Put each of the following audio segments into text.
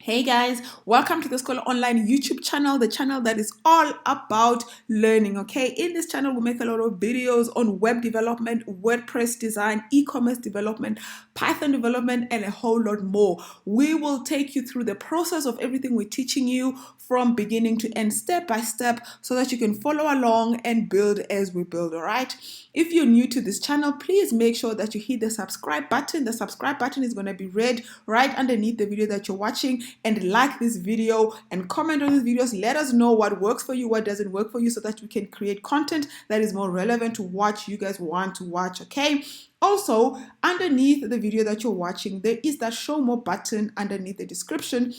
Hey guys, welcome to the Scholar Online YouTube channel, the channel that is all about learning, okay? In this channel, we make a lot of videos on web development, WordPress design, e-commerce development, Python development, and a whole lot more. We will take you through the process of everything we're teaching you from beginning to end, step by step, so that you can follow along and build as we build, all right? If you're new to this channel, please make sure that you hit the subscribe button. The subscribe button is going to be red right underneath the video that you're watching, and like this video and comment on these videos. Let us know what works for you, what doesn't work for you, so that we can create content that is more relevant to what you guys want to watch, okay? Also, underneath the video that you're watching, there is that show more button underneath the description.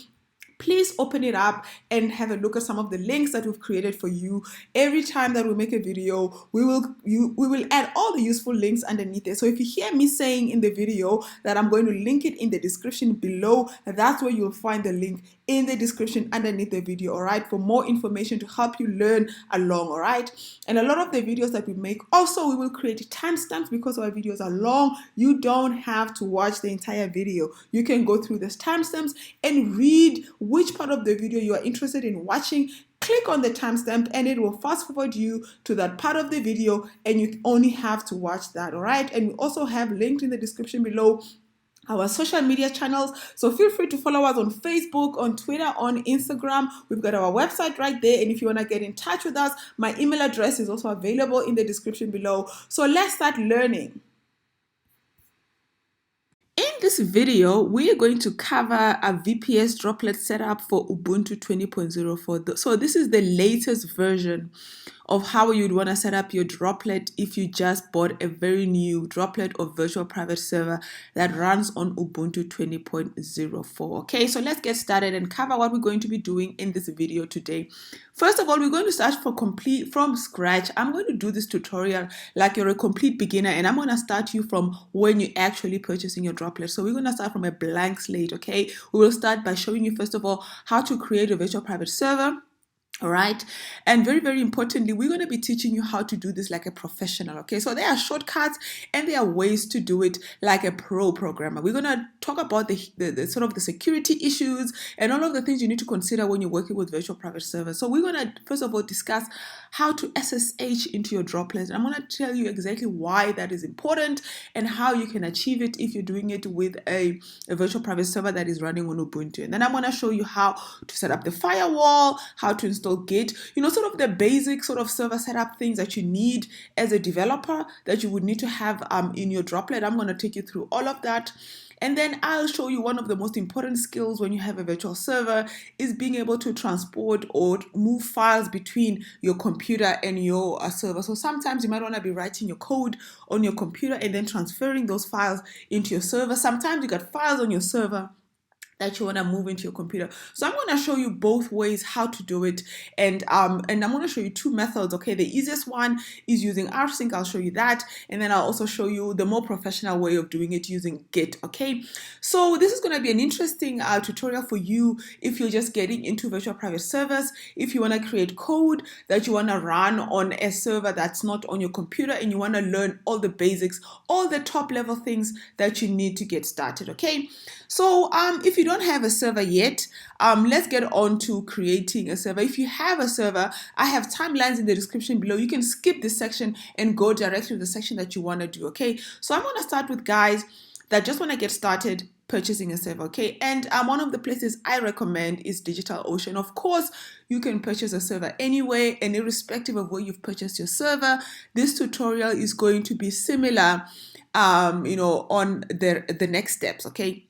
Please open it up and have a look at some of the links that we've created for you. Every time that we make a video, we will add all the useful links underneath it. So if you hear me saying in the video that I'm going to link it in the description below, that's where you'll find the link in the description underneath the video, all right, for more information to help you learn along, all right? And a lot of the videos that we make, also we will create timestamps because our videos are long. You don't have to watch the entire video. You can go through these timestamps and read which part of the video you are interested in watching. Click on the timestamp and it will fast forward you to that part of the video, and you only have to watch that, all right? And we also have linked in the description below our social media channels, so feel free to follow us on Facebook, on Twitter, on Instagram. We've got our website right there, and if you want to get in touch with us, my email address is also available in the description below. So let's start learning. In this video, we are going to cover a VPS Droplet setup for Ubuntu 20.04. So this is the latest version of how you'd want to set up your Droplet if you just bought a very new Droplet or virtual private server that runs on Ubuntu 20.04. Okay, so let's get started and cover what we're going to be doing in this video today. First of all, we're going to start from scratch. I'm going to do this tutorial like you're a complete beginner, and I'm going to start you from when you're actually purchasing your Droplet. So we're going to start from a blank slate, okay? We will start by showing you, first of all, how to create a virtual private server. All right, and very, very importantly, we're going to be teaching you how to do this like a professional, okay? So there are shortcuts and there are ways to do it like a pro programmer. We're going to talk about the sort of the security issues and all of the things you need to consider when you're working with virtual private servers. So we're going to, first of all, discuss how to SSH into your Droplet. And I'm going to tell you exactly why that is important and how you can achieve it if you're doing it with a virtual private server that is running on Ubuntu. And then I'm going to show you how to set up the firewall, how to install Git, you know, sort of the basic sort of server setup things that you need as a developer that you would need to have in your Droplet. I'm going to take you through all of that. And then I'll show you one of the most important skills when you have a virtual server is being able to transport or move files between your computer and your server. So sometimes you might want to be writing your code on your computer and then transferring those files into your server. Sometimes you got files on your server that you want to move into your computer. So I'm going to show you both ways how to do it, and I'm going to show you two methods, okay? The easiest one is using rsync. I'll show you that, and then I'll also show you the more professional way of doing it using Git, okay? So this is going to be an interesting tutorial for you if you're just getting into virtual private servers, if you want to create code that you want to run on a server that's not on your computer, and you want to learn all the basics, all the top level things that you need to get started, okay? So if you don't have a server yet, let's get on to creating a server. If you have a server, I have timelines in the description below. You can skip this section and go directly to the section that you want to do, okay? So I'm going to start with guys that just want to get started purchasing a server, okay? And one of the places I recommend is DigitalOcean. Of course, you can purchase a server anyway, and irrespective of where you've purchased your server, this tutorial is going to be similar, you know, on the next steps, okay?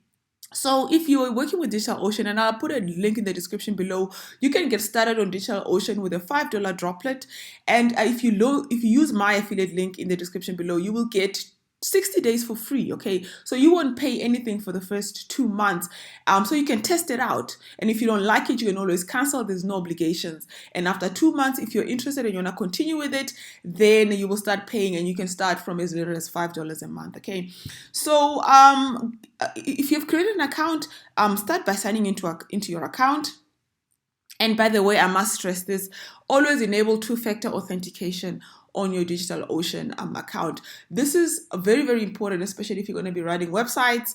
So if you're working with DigitalOcean, and I'll put a link in the description below, you can get started on DigitalOcean with a $5 Droplet. And if you use my affiliate link in the description below, you will get 60 days for free, okay? So you won't pay anything for the first 2 months. So you can test it out. And if you don't like it, you can always cancel. There's no obligations. And after 2 months, if you're interested and you want to continue with it, then you will start paying, and you can start from as little as $5 a month, okay? So if you've created an account, start by signing into your account. And by the way, I must stress this, always enable two-factor authentication on your DigitalOcean account. This is very, very important, especially if you're going to be running websites,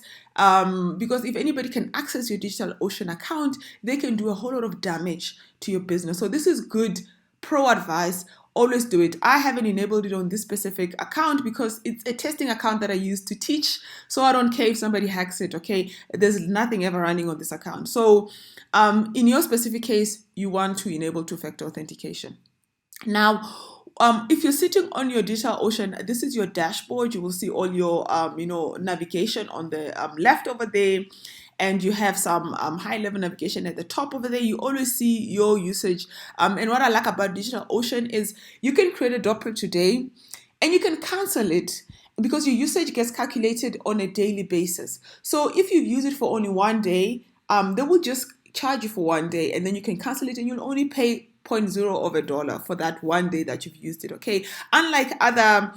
because if anybody can access your DigitalOcean account, they can do a whole lot of damage to your business. So this is good pro advice. Always do it. I haven't enabled it on this specific account because it's a testing account that I use to teach. So I don't care if somebody hacks it, okay? There's nothing ever running on this account. So in your specific case, you want to enable two-factor authentication. Now, if you're sitting on your DigitalOcean, this is your dashboard. You will see all your, navigation on the left over there. And you have some high-level navigation at the top over there. You always see your usage. And what I like about DigitalOcean is you can create a droplet today and you can cancel it because your usage gets calculated on a daily basis. So if you use it for only one day, they will just charge you for one day and then you can cancel it and you'll only pay $0.0 for that one day that you've used it, okay? Unlike other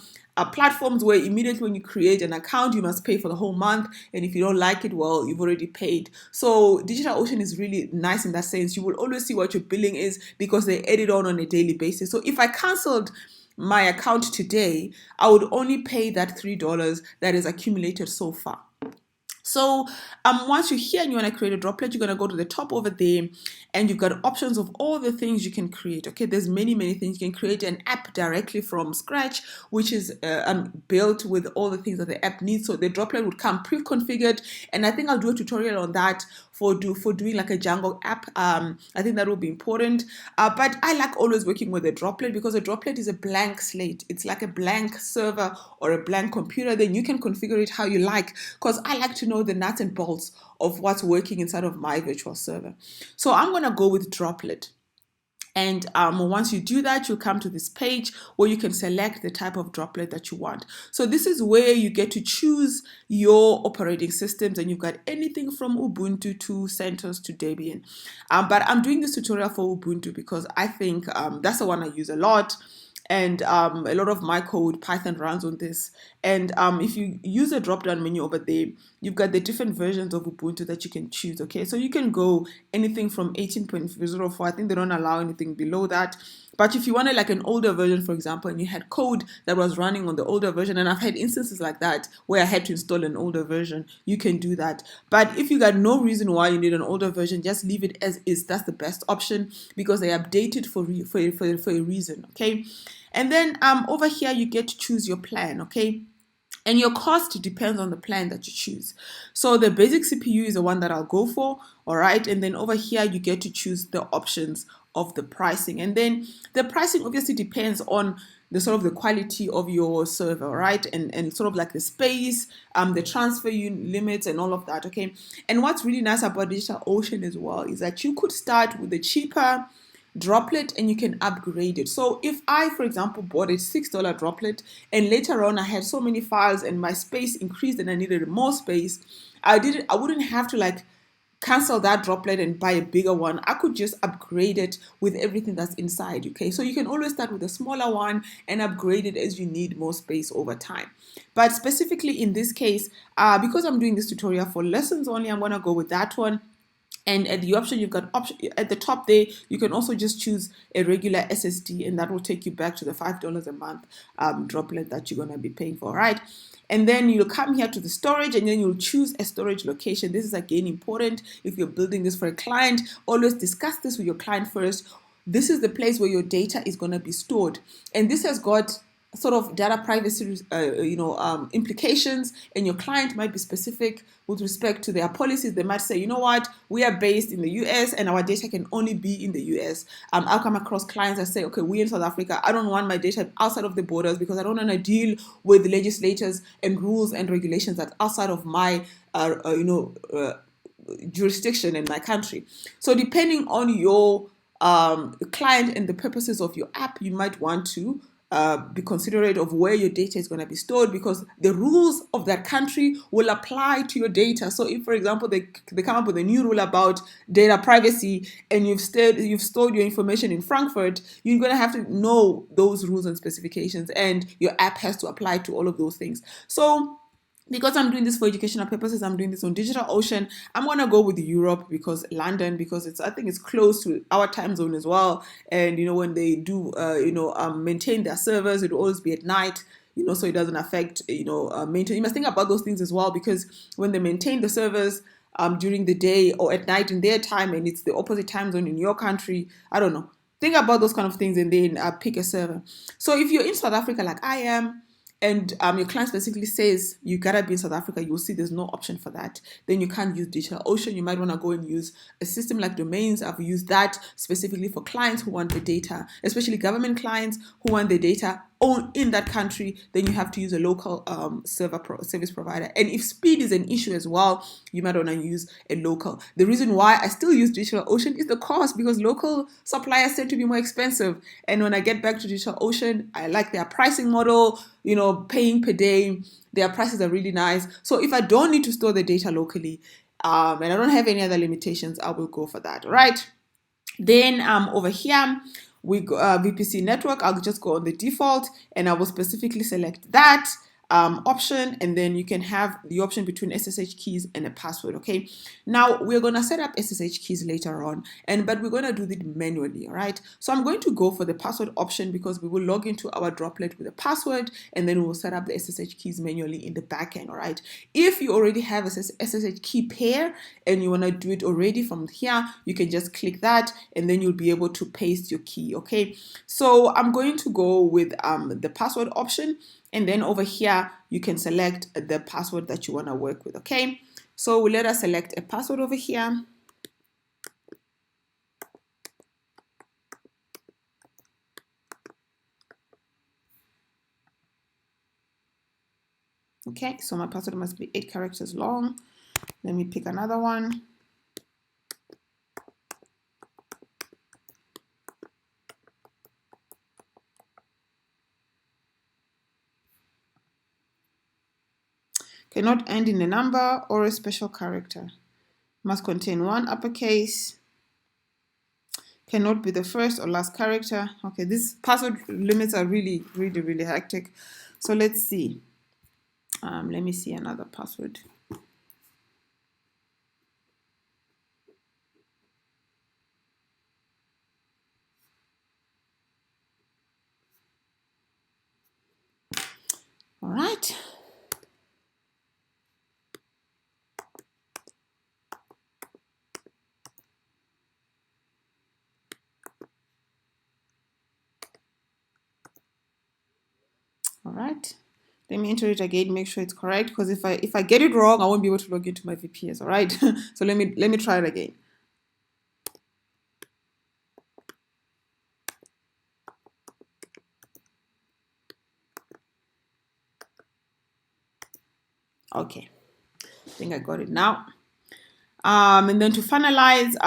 platforms where immediately when you create an account, you must pay for the whole month. And if you don't like it, well, you've already paid. So DigitalOcean is really nice in that sense. You will always see what your billing is because they add it on a daily basis. So if I canceled my account today, I would only pay that $3 that is accumulated so far. So once you're here and you want to create a droplet, you're going to go to the top over there and you've got options of all the things you can create. Okay, there's many things. You can create an app directly from scratch, which is built with all the things that the app needs. So the droplet would come pre-configured, and I think I'll do a tutorial on that for doing like a Django app. I think that will be important. But I like always working with a droplet because a droplet is a blank slate. It's like a blank server or a blank computer. Then you can configure it how you like, because I like to know the nuts and bolts of what's working inside of my virtual server. So I'm going to go with droplet. And once you do that, you'll come to this page where you can select the type of droplet that you want. So this is where you get to choose your operating systems, and you've got anything from Ubuntu to CentOS to Debian. But I'm doing this tutorial for Ubuntu because I think that's the one I use a lot. And a lot of my code, Python, runs on this. And if you use a drop-down menu over there, you've got the different versions of Ubuntu that you can choose, okay? So you can go anything from 18.04. I think they don't allow anything below that. But if you wanted like an older version, for example, and you had code that was running on the older version, and I've had instances like that where I had to install an older version, you can do that. But if you got no reason why you need an older version, just leave it as is. That's the best option because they update it for a reason, okay? And then over here, you get to choose your plan, okay? And your cost depends on the plan that you choose. So the basic CPU is the one that I'll go for, all right? And then over here, you get to choose the options of the pricing. And then the pricing obviously depends on the sort of the quality of your server, right? And sort of like the space, the transfer limits and all of that, okay? And what's really nice about DigitalOcean as well is that you could start with the cheaper droplet and you can upgrade it. So if I, for example, bought a $6 droplet and later on I had so many files and my space increased and I needed more space, I wouldn't have to like cancel that droplet and buy a bigger one. I could just upgrade it with everything that's inside, okay? So you can always start with a smaller one and upgrade it as you need more space over time. But specifically in this case, because I'm doing this tutorial for lessons only, I'm gonna go with that one. And at the option, you've got at the top there, you can also just choose a regular SSD, and that will take you back to the $5 a month droplet that you're going to be paying for, right? And then you'll come here to the storage, and then you'll choose a storage location. This is again important. If you're building this for a client, always discuss this with your client first. This is the place where your data is going to be stored. And this has got sort of data privacy, implications, and your client might be specific with respect to their policies. They might say, you know what, we are based in the US and our data can only be in the US. I'll come across clients that say, okay, we're in South Africa. I don't want my data outside of the borders because I don't want to deal with legislators and rules and regulations that's outside of my, jurisdiction in my country. So depending on your client and the purposes of your app, you might want to be considerate of where your data is going to be stored, because the rules of that country will apply to your data. So if, for example, they come up with a new rule about data privacy and you've stored your information in Frankfurt, you're going to have to know those rules and specifications, and your app has to apply to all of those things. So because I'm doing this for educational purposes, I'm doing this on DigitalOcean. I'm gonna go with Europe because London, because I think it's close to our time zone as well. And when they do maintain their servers, it'll always be at night. So it doesn't affect maintain. You must think about those things as well, because when they maintain the servers during the day or at night in their time, and it's the opposite time zone in your country, I don't know. Think about those kind of things and then pick a server. So if you're in South Africa like I am, and your client specifically says you gotta be in South Africa, you'll see there's no option for that. Then you can't use DigitalOcean. You might want to go and use a system like Domains. I've used that specifically for clients who want the data, especially government clients who want the data in that country. Then you have to use a local service provider. And if speed is an issue as well, you might want to use a local. The reason why I still use DigitalOcean is the cost, because local suppliers tend to be more expensive. And when I get back to DigitalOcean, I like their pricing model, paying per day. Their prices are really nice. So if I don't need to store the data locally, and I don't have any other limitations, I will go for that. All right. Then over here, we go VPC network. I'll just go on the default and I will specifically select that option, and then you can have the option between SSH keys and a password. Okay, now we're going to set up SSH keys later on, but we're going to do it manually. All right, so I'm going to go for the password option because we will log into our droplet with a password, and then we'll set up the SSH keys manually in the backend. All right, if you already have a SSH key pair and you want to do it already from here, you can just click that and then you'll be able to paste your key. Okay, so I'm going to go with the password option. And then over here, you can select the password that you want to work with, okay? So let us select a password over here. Okay, so my password must be 8 characters long. Let me pick another one. Cannot end in a number or a special character. Must contain one uppercase. Cannot be the first or last character. Okay, these password limits are really, really, really hectic. So let's see. Let me see another password. All right. All right, let me enter it again, make sure it's correct, because if I get it wrong, I won't be able to log into my VPS. All right, so let me try it again. Okay, I think I got it now. And then to finalize,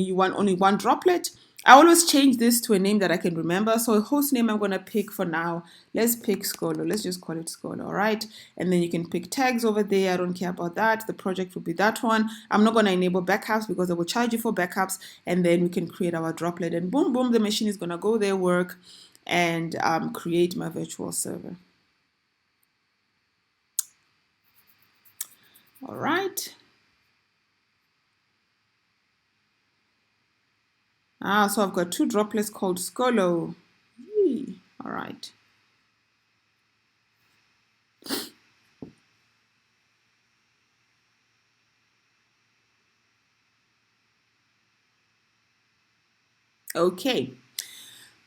you want only one droplet. I always change this to a name that I can remember. So host name I'm going to pick for now. Let's pick Skolo. Let's just call it Skolo, all right? And then you can pick tags over there. I don't care about that. The project will be that one. I'm not going to enable backups because I will charge you for backups. And then we can create our droplet. And boom, boom, the machine is going to go there, work, and create my virtual server. All right. So I've got 2 droplets called Skolo. Yee. All right. Okay.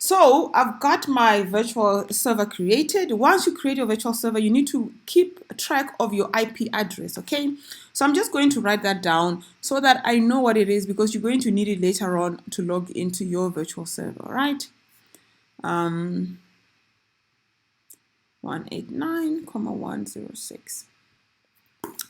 So I've got my virtual server created. Once you create your virtual server, you need to keep track of your IP address, okay? So I'm just going to write that down so that I know what it is, because you're going to need it later on to log into your virtual server, all right? 189.106.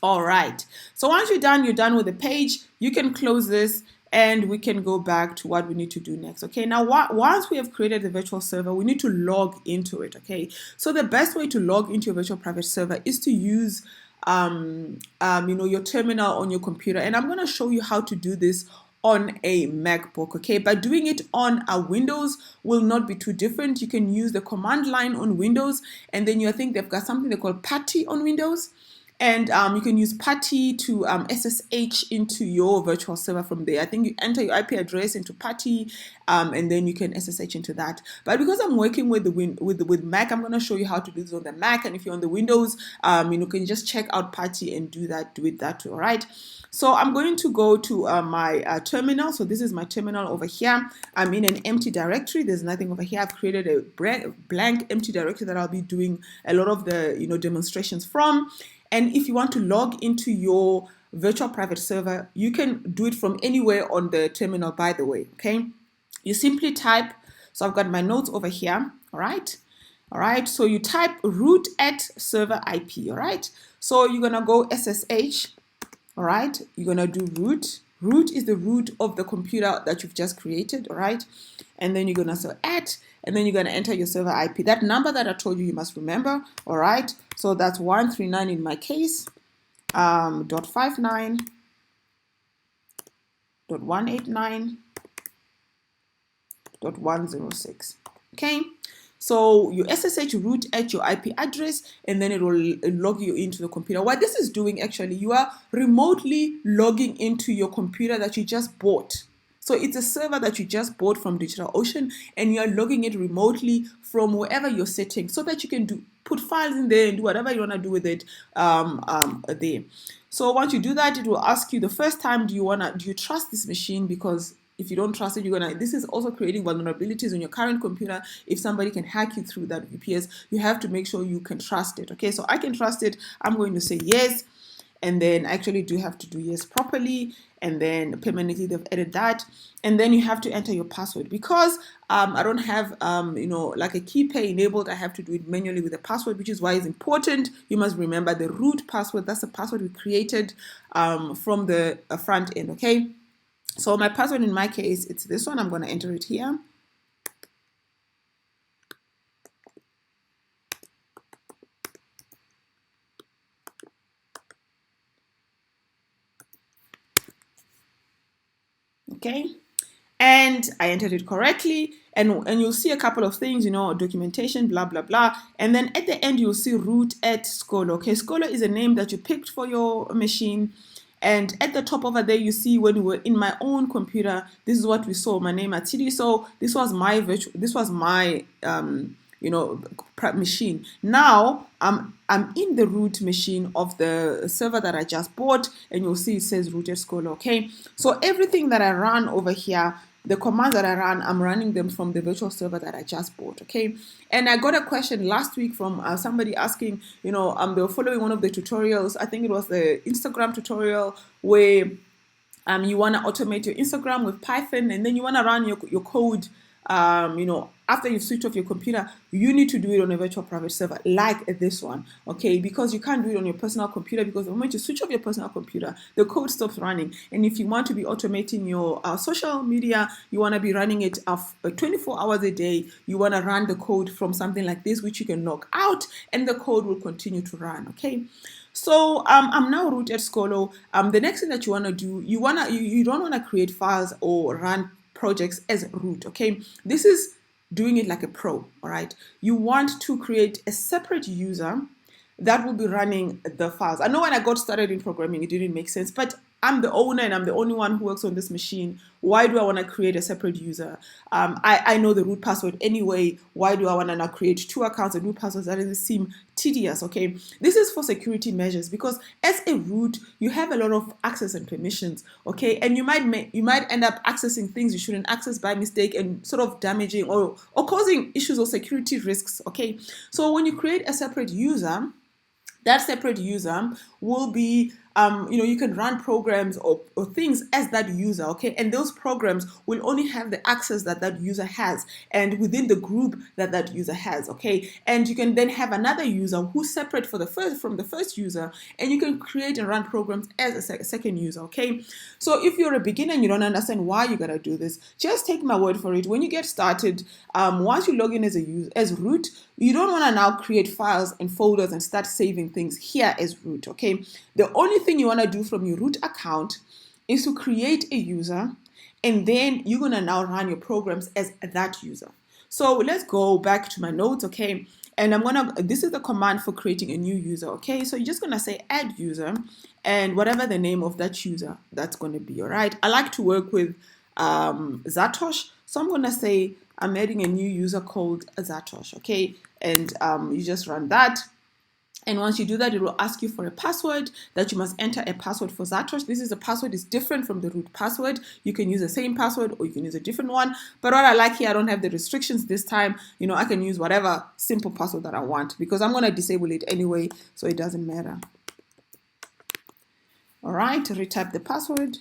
All right. So once you're done with the page. You can close this and we can go back to what we need to do next. Okay, now once we have created the virtual server, we need to log into it. Okay, so the best way to log into your virtual private server is to use your terminal on your computer, and I'm going to show you how to do this on a MacBook. Okay, but doing it on a Windows will not be too different. You can use the command line on Windows, and then I think they've got something they call PATI on Windows. And you can use PuTTY to SSH into your virtual server from there. I think you enter your IP address into PuTTY, and then you can SSH into that. But because I'm working with with Mac, I'm going to show you how to do this on the Mac. And if you're on the Windows, you can just check out PuTTY and do it that too. All right. So I'm going to go to my terminal. So this is my terminal over here. I'm in an empty directory. There's nothing over here. I've created a blank empty directory that I'll be doing a lot of the demonstrations from. And if you want to log into your virtual private server, you can do it from anywhere on the terminal, by the way. Okay, you simply type. So I've got my notes over here. All right. So you type root at server IP. All right. So you're gonna go SSH. All right, you're gonna do root. Root is the root of the computer that you've just created. All right, and then you're gonna say at, and then you're gonna enter your server IP. That number that I told you, you must remember. All right, so that's 139 in my case. .59.189.106. Okay. So you SSH root at your IP address, and then it will log you into the computer. What this is doing, actually, you are remotely logging into your computer that you just bought. So it's a server that you just bought from DigitalOcean, and you're logging it remotely from wherever you're sitting, so that you can put files in there and do whatever you want to do with it there. So once you do that, it will ask you the first time, do you trust this machine? Because if you don't trust it, this is also creating vulnerabilities on your current computer. If somebody can hack you through that VPS, you have to make sure you can trust it. Okay, so I can trust it. I'm going to say yes, and then I actually do have to do yes properly, and then permanently they've added that, and then you have to enter your password. Because I don't have like a Keypair enabled, I have to do it manually with a password, which is why it's important. You must remember the root password. That's the password we created from the front end. Okay. So my password in my case, it's this one. I'm going to enter it here. Okay. And I entered it correctly. And you'll see a couple of things, documentation, blah, blah, blah. And then at the end, you'll see root at Scolo. Okay. Scolo is a name that you picked for your machine. And at the top over there, you see when we were in my own computer, this is what we saw, my name at TD. So this was my machine. Now I'm in the root machine of the server that I just bought, and you'll see it says root at Scolo. Okay, so everything that I run over here, the commands that I run, I'm running them from the virtual server that I just bought. Okay, and I got a question last week from somebody asking, they were following one of the tutorials. I think it was the Instagram tutorial where you want to automate your Instagram with Python, and then you want to run your code. After you've switched off your computer, you need to do it on a virtual private server like this one, okay? Because you can't do it on your personal computer, because the moment you switch off your personal computer, the code stops running. And if you want to be automating your social media, you want to be running it 24 hours a day, you want to run the code from something like this, which you can log out, and the code will continue to run, okay? So I'm now root at Scolo. The next thing that you want to do, you don't want to create files or run projects as root, okay? This is doing it like a pro, all right? You want to create a separate user that will be running the files. I know when I got started in programming, it didn't make sense, but I'm the owner and I'm the only one who works on this machine. Why do I want to create a separate user? I know the root password anyway. Why do I want to now create two accounts and root passwords? That doesn't seem tedious, okay? This is for security measures, because as a root, you have a lot of access and permissions, okay? And you might end up accessing things you shouldn't access by mistake and sort of damaging or causing issues or security risks, okay? So when you create a separate user, that separate user will be, you can run programs or things as that user, okay? And those programs will only have the access that user has, and within the group that user has, okay? And you can then have another user who's separate from the first user, and you can create and run programs as a second user, okay? So if you're a beginner and you don't understand why you gotta do this, just take my word for it. When you get started, once you log in as root, you don't want to now create files and folders and start saving things here as root, okay? The only thing you want to do from your root account is to create a user, and then you're going to now run your programs as that user. So let's go back to my notes, okay? And this is the command for creating a new user, okay? So you're just gonna say add user and whatever the name of that user that's gonna be, all right? I like to work with Zatosh, so I'm gonna say I'm adding a new user called Zatosh, okay? And you just run that. And once you do that, it will ask you for a password that you must enter a password for Zatosh. This is a password is different from the root password. You can use the same password or you can use a different one. But what I like here, I don't have the restrictions this time. You know, I can use whatever simple password that I want because I'm going to disable it anyway, so it doesn't matter. All right, retype the password.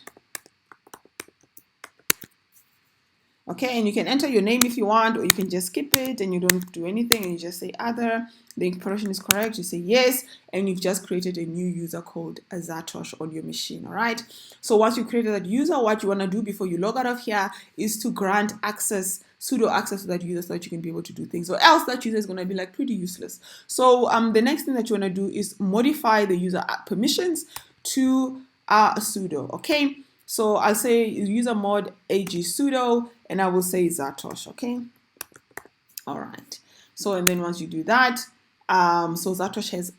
Okay, and you can enter your name if you want, or you can just skip it and you don't do anything and you just say other. The information is correct, you say yes, and you've just created a new user called Zatosh on your machine, all right? So once you created that user, what you want to do before you log out of here is to grant access, sudo access to that user so that you can be able to do things, or else that user is going to be like pretty useless. So the next thing that you want to do is modify the user permissions to sudo, okay? So I'll say user mod ag sudo, and I will say Zatosh, okay? All right. So, and then once you do that, so Zatosh has,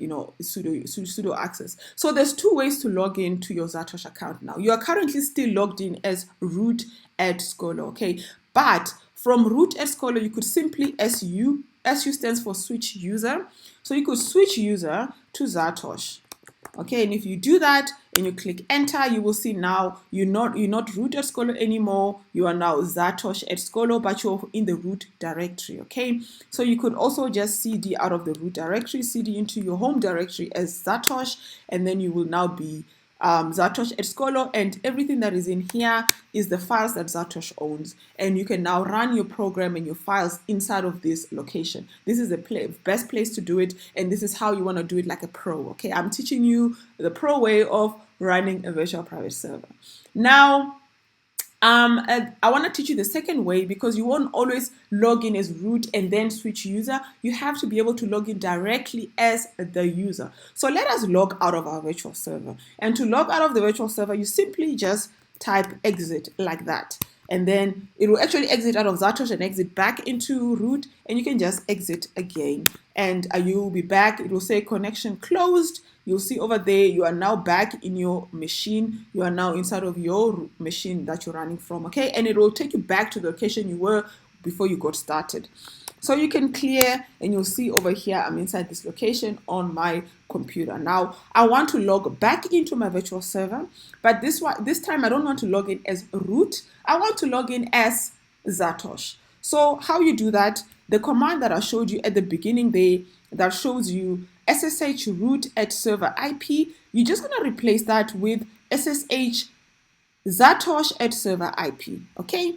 you know, sudo access. So there's two ways to log in to your Zatosh account now. You are currently still logged in as root at Scholar, okay? But from root at Scholar, you could simply SU stands for switch user. So you could switch user to Zatosh. Okay, and if you do that and you click enter, you will see now you're not root at Scholar anymore. You are now Zatosh at Scholar, but you're in the root directory. Okay, so you could also just cd out of the root directory, cd into your home directory as Zatosh, and then you will now be Zatosh at Scholar, and everything that is in here is the files that Zatosh owns, and you can now run your program and your files inside of this location. This is the best place to do it, and this is how you want to do it like a pro. Okay, I'm teaching you the pro way of running a virtual private server. Now I want to teach you the second way, because you won't always log in as root and then switch user. You have to be able to log in directly as the user. So let us log out of our virtual server. And to log out of the virtual server, you simply just type exit like that. And then it will actually exit out of Zatosh and exit back into root, and you can just exit again. And you will be back. It will say connection closed. You'll see over there, you are now back in your machine. You are now inside of your machine that you're running from, okay? And it will take you back to the location you were before you got started. So you can clear, and you'll see over here, I'm inside this location on my computer. Now, I want to log back into my virtual server, but this time I don't want to log in as root. I want to log in as Zatosh. So how you do that, the command that I showed you at the beginning there, that shows you SSH root at server IP, you're just going to replace that with SSH Zatosh at server IP, okay?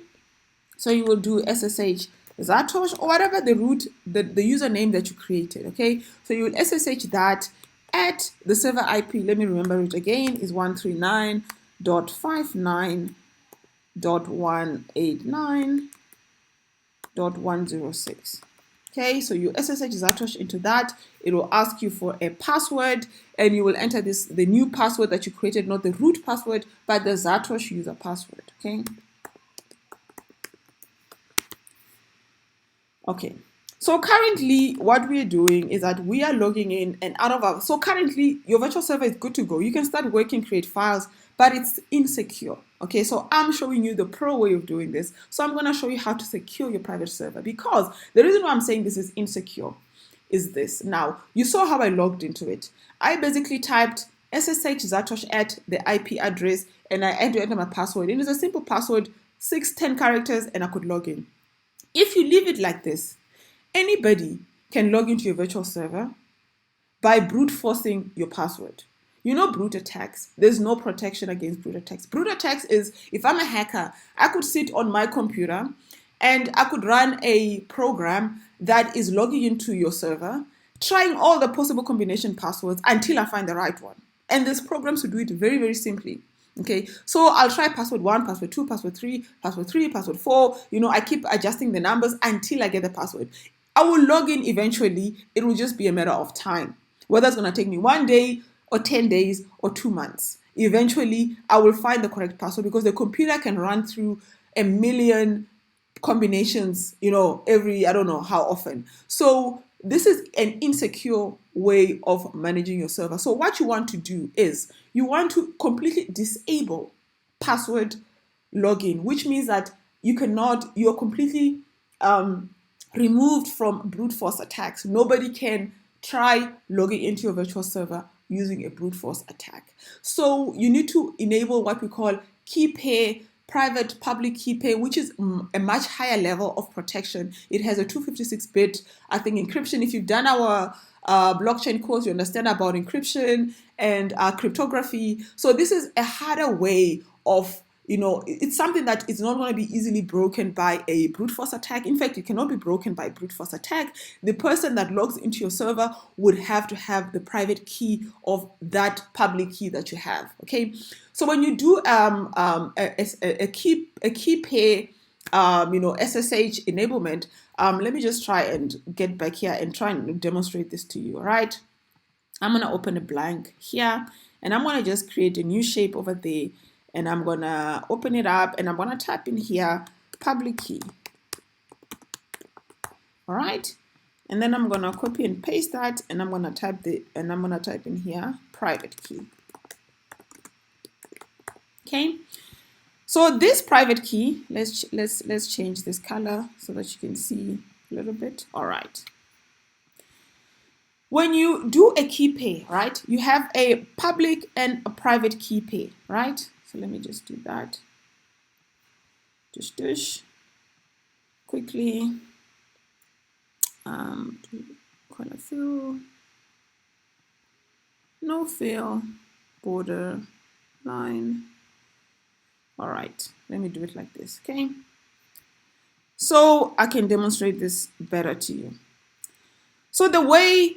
So you will do SSH Zatosh or whatever the root, the username that you created, okay? So you will SSH that at the server IP, let me remember it again, is 139.59.189.106. Okay, so you SSH Zatosh into that. It will ask you for a password, and you will enter the new password that you created, not the root password, but the Zatosh user password. Okay. Okay. So currently, what we are doing is that we are logging in and out of our. So currently, your virtual server is good to go. You can start working, create files, but it's insecure. Okay, so I'm showing you the pro way of doing this. So I'm going to show you how to secure your private server, because the reason why I'm saying this is insecure is this. Now, you saw how I logged into it. I basically typed SSH Zatosh at the IP address, and I had to enter my password. It is a simple password, 10 characters, and I could log in. If you leave it like this, anybody can log into your virtual server by brute forcing your password. You know brute attacks. There's no protection against brute attacks. Brute attacks is, if I'm a hacker, I could sit on my computer and I could run a program that is logging into your server, trying all the possible combination passwords until I find the right one. And there's programs to do it very, very simply. Okay, so I'll try password 1, password 2, password 3, password 4. You know, I keep adjusting the numbers until I get the password. I will log in eventually. It will just be a matter of time. Whether it's going to take me 1 day or 10 days or 2 months. Eventually, I will find the correct password, because the computer can run through a million combinations, you know, every, I don't know how often. So this is an insecure way of managing your server. So what you want to do is you want to completely disable password login, which means that you're completely removed from brute force attacks. Nobody can try logging into your virtual server using a brute force attack. So you need to enable what we call Keypair, private public Keypair, which is a much higher level of protection. It has a 256-bit, I think, encryption. If you've done our blockchain course, you understand about encryption and cryptography. So this is a harder way of, it's something that is not going to be easily broken by a brute force attack. In fact, it cannot be broken by brute force attack. The person that logs into your server would have to have the private key of that public key that you have. Okay, so when you do a Keypair, SSH enablement, let me just try and get back here and try and demonstrate this to you. All right, I'm going to open a blank here, and I'm going to just create a new shape over there. And I'm going to open it up and I'm going to type in here public key. All right. And then I'm going to copy and paste that and I'm going to type in here private key. Okay. So this private key, let's change this color so that you can see a little bit. All right. When you do a Keypair, right, you have a public and a private Keypair, right? So let me just do that. Just quickly. Color fill, no fill, border, line. All right, let me do it like this, okay? So I can demonstrate this better to you. So the way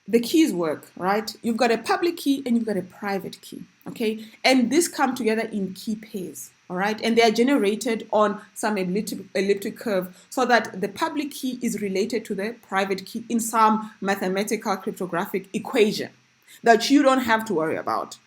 the keys work, right? You've got a public key and you've got a private key, okay? And these come together in key pairs, all right? And they are generated on some elliptic curve so that the public key is related to the private key in some mathematical cryptographic equation that you don't have to worry about.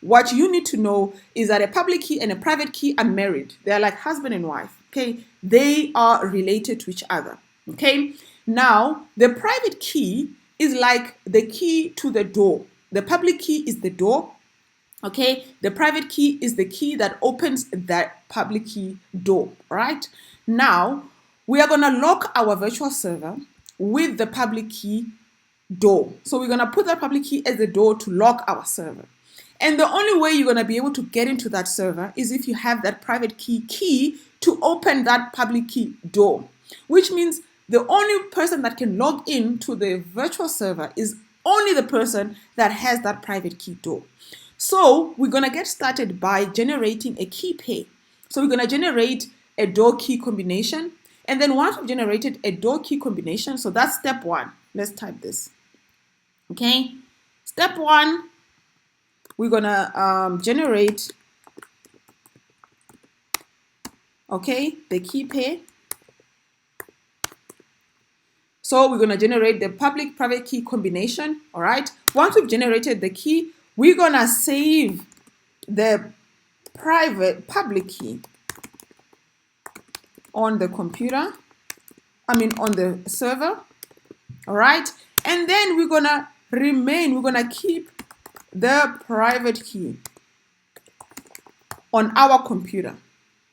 What you need to know is that a public key and a private key are married. They're like husband and wife, okay? They are related to each other, okay? Now, the private key is like the key to the door. The public key is the door, okay? The private key is the key that opens that public key door, right? Now, we are gonna lock our virtual server with the public key door. So we're gonna put that public key as the door to lock our server. And the only way you're gonna be able to get into that server is if you have that private key to open that public key door, which means the only person that can log in to the virtual server is only the person that has that private key door. So we're going to get started by generating a key pair. So we're going to generate a door key combination. And then once we've generated a door key combination, so that's step one. Let's type this. Okay. Step one, we're going to generate, okay, the key pair. So we're going to generate the public-private key combination, all right? Once we've generated the key, we're going to save the public key on the computer, on the server, all right? And then we're going to keep the private key on our computer,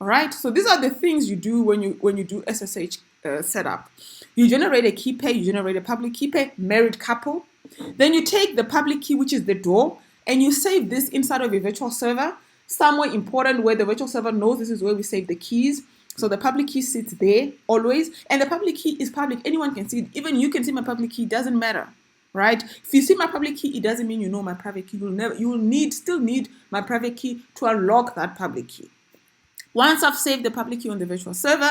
all right? So these are the things you do when you do SSH setup. You generate a key pair, you generate a public key pair, married couple. Then you take the public key, which is the door, and you save this inside of a virtual server, somewhere important where the virtual server knows this is where we save the keys. So the public key sits there always, and the public key is public. Anyone can see it. Even you can see my public key, doesn't matter, right? If you see my public key, it doesn't mean you know my private key. You will still need my private key to unlock that public key. Once I've saved the public key on the virtual server,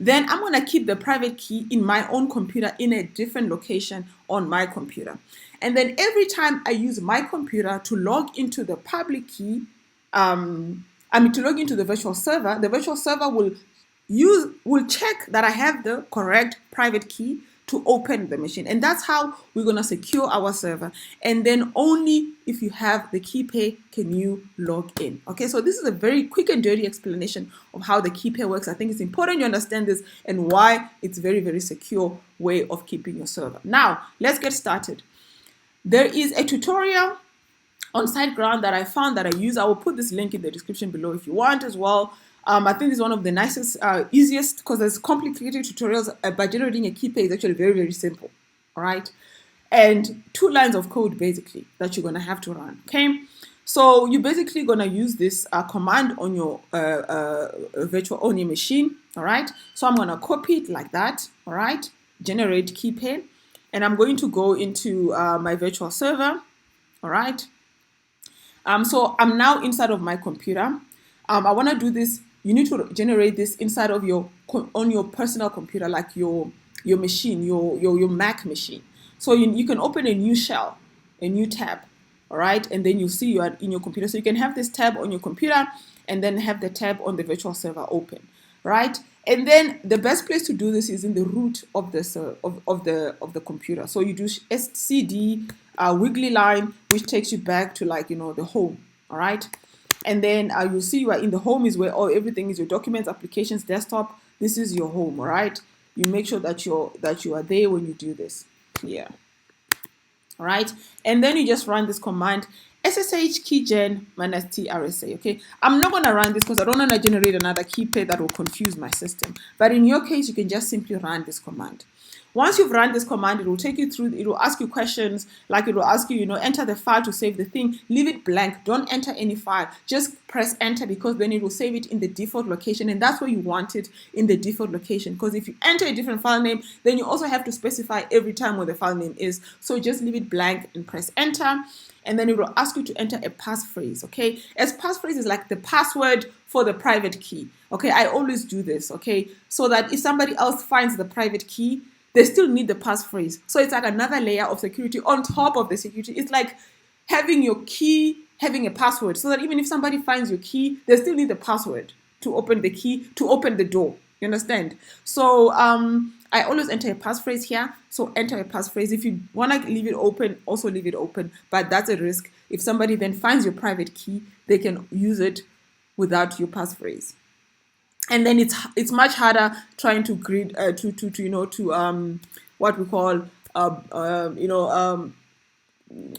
then I'm going to keep the private key in my own computer in a different location on my computer. And then every time I use my computer to log into the public key, to log into the virtual server will check that I have the correct private key to open the machine. And that's how we're going to secure our server. And then only if you have the Keypair can you log in. Okay, so this is a very quick and dirty explanation of how the Keypair works. I think it's important you understand this and why it's very, very secure way of keeping your server. Now, let's get started. There is a tutorial on SiteGround that I found that I use. I will put this link in the description below if you want as well. I think it's one of the nicest, easiest, because there's complicated tutorials, but generating a Keypair is actually very, very simple, all right? And 2 lines of code, basically, that you're going to have to run, okay? So you're basically going to use this command on your on your machine, all right? So I'm going to copy it like that, all right? Generate Keypair, and I'm going to go into my virtual server, all right? So I'm now inside of my computer. I want to do this. You need to generate this inside of on your personal computer, like your machine, your Mac machine. So you can open a new shell, a new tab, all right? And then you see you are in your computer. So you can have this tab on your computer and then have the tab on the virtual server open, right? And then the best place to do this is in the root of the computer. So you do std wiggly line, which takes you back to, like, the home, all right? And then you'll see you are in the home is where everything is, your documents, applications, desktop. This is your home, all right? You make sure that you are there when you do this. Yeah. All right. And then you just run this command, SSH keygen -trsa. Okay. I'm not going to run this because I don't want to generate another Keypair that will confuse my system. But in your case, you can just simply run this command. Once you've run this command, it will take you through, it will ask you questions, like it will ask you, enter the file to save the thing, leave it blank, don't enter any file, just press enter, because then it will save it in the default location, and that's where you want it, in the default location, because if you enter a different file name, then you also have to specify every time what the file name is, so just leave it blank and press enter, and then it will ask you to enter a passphrase, okay? As passphrase is like the password for the private key, okay? I always do this, okay? So that if somebody else finds the private key, they still need the passphrase. So it's like another layer of security on top of the security. It's like having your key, having a password, so that even if somebody finds your key, they still need the password to open the key, to open the door. You understand? So I always enter a passphrase here. So enter a passphrase. If you want to leave it open, also leave it open. But that's a risk. If somebody then finds your private key, they can use it without your passphrase. And then it's much harder trying to grid what we call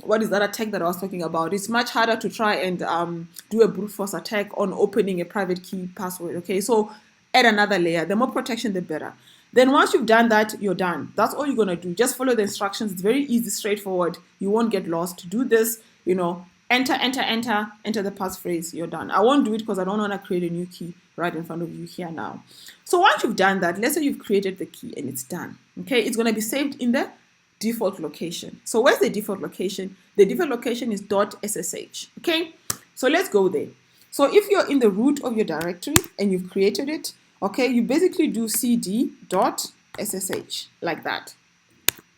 what is that attack that I was talking about? It's much harder to try and do a brute force attack on opening a private key password. Okay, so add another layer. The more protection, the better. Then once you've done that, you're done. That's all you're gonna do. Just follow the instructions. It's very easy, straightforward. You won't get lost. Do this. Enter the passphrase, you're done. I won't do it because I don't want to create a new key right in front of you here now. So once you've done that, let's say you've created the key and it's done. Okay, it's going to be saved in the default location. So where's the default location? The default location is .ssh. Okay, so let's go there. So if you're in the root of your directory and you've created it, okay, you basically do cd.ssh like that.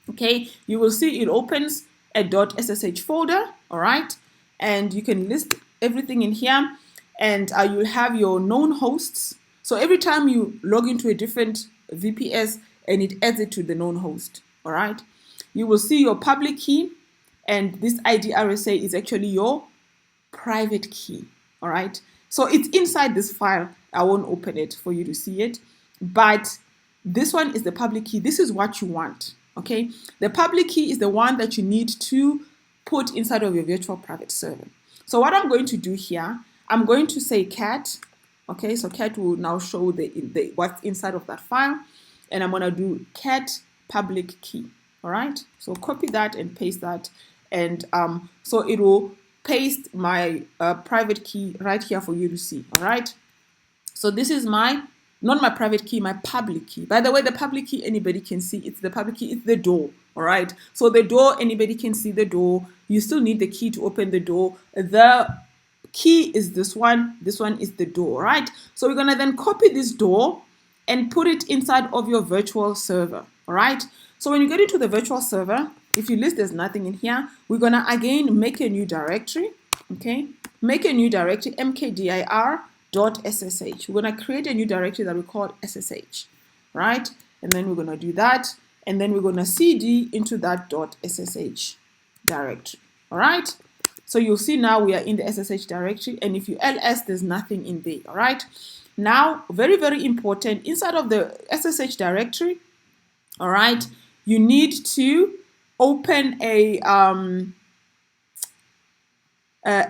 Okay, you will see it opens a .ssh folder, all right? And you can list everything in here, and you'll have your known hosts. So every time you log into a different VPS, and it adds it to the known host, all right? You will see your public key, and this ID RSA is actually your private key, all right? So it's inside this file. I won't open it for you to see it, but this one is the public key. This is what you want, okay? The public key is the one that you need to put inside of your virtual private server. So what I'm going to do here, I'm going to say cat, okay? So cat will now show what's inside of that file, and I'm gonna do cat public key, all right? So copy that and paste that, and so it will paste my private key right here for you to see, all right? So this is not my private key, my public key. By the way, the public key anybody can see. It's the public key, it's the door, all right? So the door, anybody can see the door. You still need the key to open the door. The key is this one is the door, right? So we're gonna then copy this door and put it inside of your virtual server, all right? So when you get into the virtual server, if you list there's nothing in here, we're gonna again make a new directory, okay? Make a new directory, mkdir.ssh. We're gonna create a new directory that we call SSH, right? And then we're gonna do that. and then we're going to cd into that .ssh directory. All right, so you'll see now we are in the SSH directory, and if you ls, there's nothing in there. All right, now very, very important, inside of the SSH directory, all right, you need to open a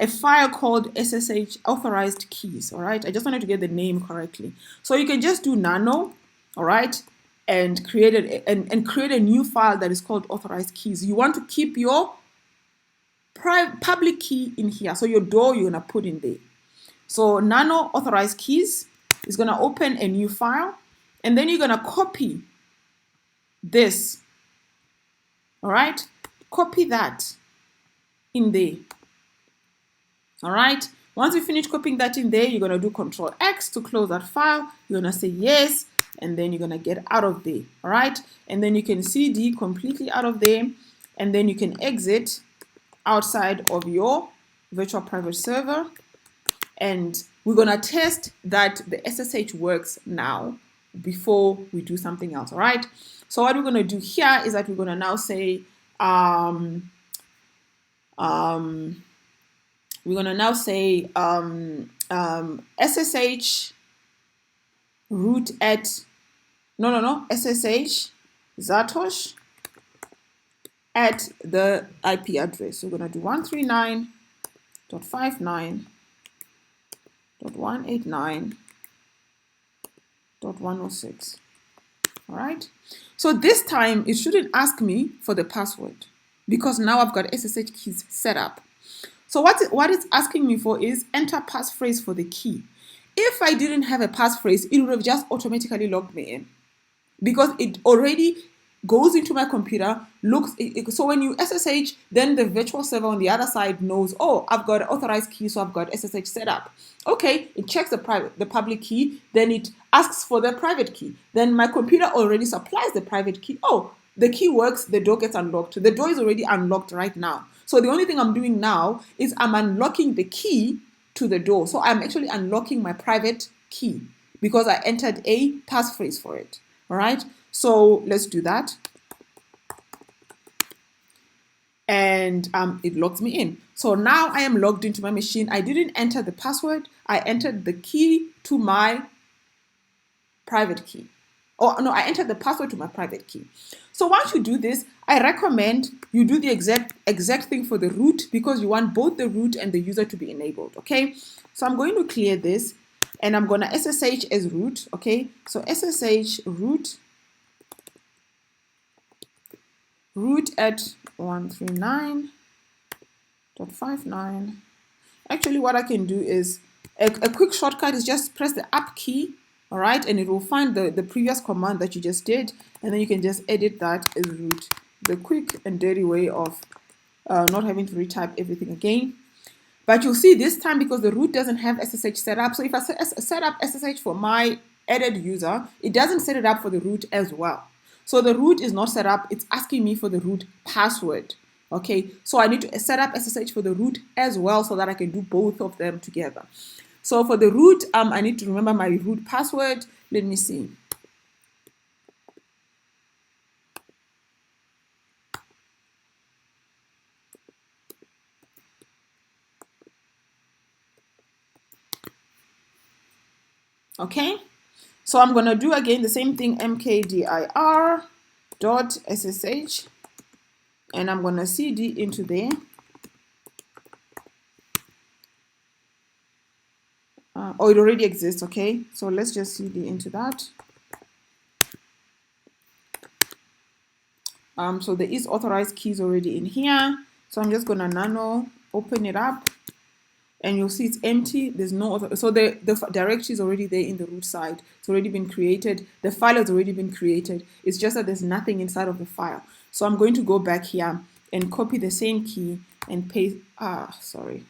file called SSH authorized keys. All right, I just wanted to get the name correctly. So you can just do nano, all right, and create a new file that is called authorized keys. You want to keep your public key in here. So your door you're gonna put in there. So nano authorized keys is gonna open a new file, and then you're gonna copy this. All right, copy that in there. All right, once you finish copying that in there, you're going to do Control X to close that file. You're going to say yes, and then you're going to get out of there. All right, and then you can cd completely out of there, and then you can exit outside of your virtual private server, and we're going to test that the SSH works now before we do something else. All right, so what we're going to do here is that we're going to now say SSH root at SSH Zatosh at the IP address. So we're going to do 139.59.189.106. All right. So this time it shouldn't ask me for the password because now I've got SSH keys set up. So what it's asking me for is enter passphrase for the key. If I didn't have a passphrase, it would have just automatically logged me in because it already goes into my computer, so when you SSH, then the virtual server on the other side knows, oh, I've got an authorized key, so I've got SSH set up. Okay, it checks the public key, then it asks for the private key. Then my computer already supplies the private key. Oh, the key works, the door gets unlocked. The door is already unlocked right now. So the only thing I'm doing now is I'm unlocking the key to the door. So I'm actually unlocking my private key because I entered a passphrase for it. All right, so let's do that. And it logs me in. So now I am logged into my machine. I didn't enter the password. I entered the key to my private key. Oh, no, I entered the password to my private key. So once you do this, I recommend you do the exact thing for the root because you want both the root and the user to be enabled, okay? So I'm going to clear this and I'm going to SSH as root, okay? So SSH root at 139.59. Actually, what I can do is a quick shortcut is just press the up key, all right, and it will find the previous command that you just did, and then you can just edit that as root. The quick and dirty way of not having to retype everything again. But you'll see this time because the root doesn't have SSH set up. So if I set up SSH for my added user, it doesn't set it up for the root as well. So the root is not set up. It's asking me for the root password. Okay, so I need to set up SSH for the root as well so that I can do both of them together. So for the root, I need to remember my root password. Let me see. Okay, so I'm going to do again the same thing, mkdir.ssh, and I'm going to cd into there. Oh, it already exists, okay? So let's just cd into that. So there is authorized keys already in here. So I'm just going to nano open it up. And you'll see it's empty. There's no so the directory is already there in the root side. It's already been created. The file has already been created. It's just that there's nothing inside of the file. So I'm going to go back here and copy the same key and paste. Copy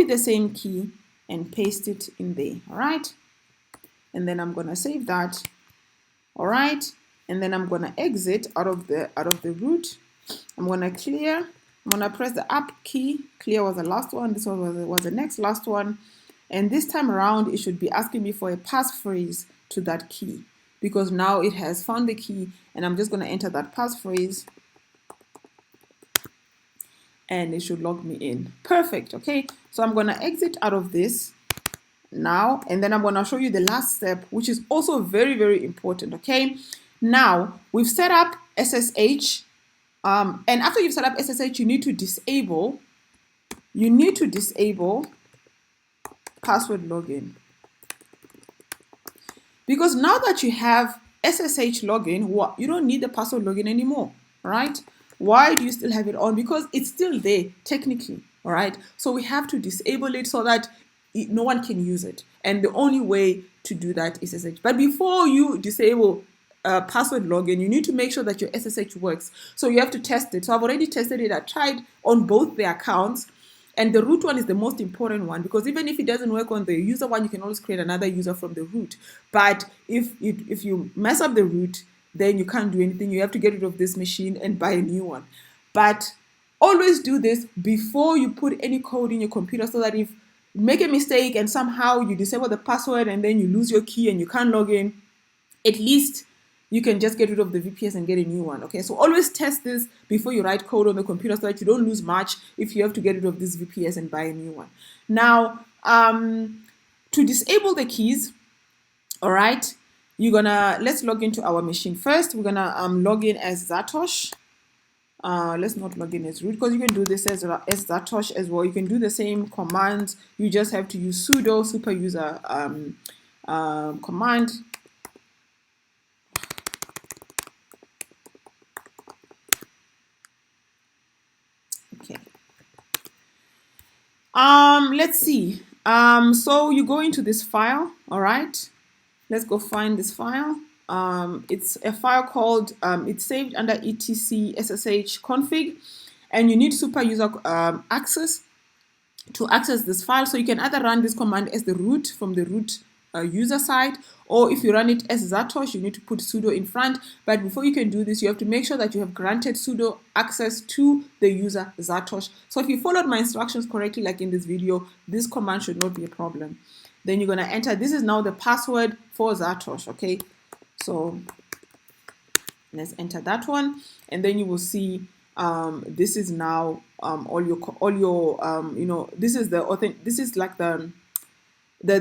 the same key and paste it in there. All right. And then I'm gonna save that. All right. And then I'm gonna exit out of the root. I'm gonna clear. I'm going to press the up key. Clear was the last one. This one was the next last one. And this time around, it should be asking me for a passphrase to that key. because now it has found the key, and I'm just going to enter that passphrase and it should log me in. Perfect. Okay, so I'm going to exit out of this now, and then I'm going to show you the last step, which is also very, very important. Okay, now we've set up SSH, and after you've set up SSH, you need to disable password login, because now that you have SSH login, you don't need the password login anymore, right? Why do you still have it on? Because it's still there technically, all right? So we have to disable it so that no one can use it. And the only way to do that is SSH. But before you disable password login, you need to make sure that your SSH works. So you have to test it. So I've already tested it. I tried on both the accounts. And the root one is the most important one, because even if it doesn't work on the user one, you can always create another user from the root. But if you mess up the root, then you can't do anything. You have to get rid of this machine and buy a new one. But always do this before you put any code in your computer, so that if you make a mistake and somehow you disable the password and then you lose your key and you can't log in, at least you can just get rid of the VPS and get a new one. Okay, so always test this before you write code on the computer, so that you don't lose much if you have to get rid of this VPS and buy a new one. Now, to disable the keys, all right, let's log into our machine first. We're gonna log in as Zatosh. Let's not log in as root, because you can do this as Zatosh as well. You can do the same commands. You just have to use sudo super user command. Okay. Let's see. So you go into this file, all right? Let's go find this file. It's a file called, it's saved under etc ssh config, and you need super user access to access this file. So you can either run this command as the root from the root user side, or if you run it as Zatosh, you need to put sudo in front. But before you can do this, you have to make sure that you have granted sudo access to the user Zatosh. So if you followed my instructions correctly, like in this video, this command should not be a problem. Then you're going to enter, this is now the password for Zatosh, okay? So let's enter that one, and then you will see this is now all your this is like the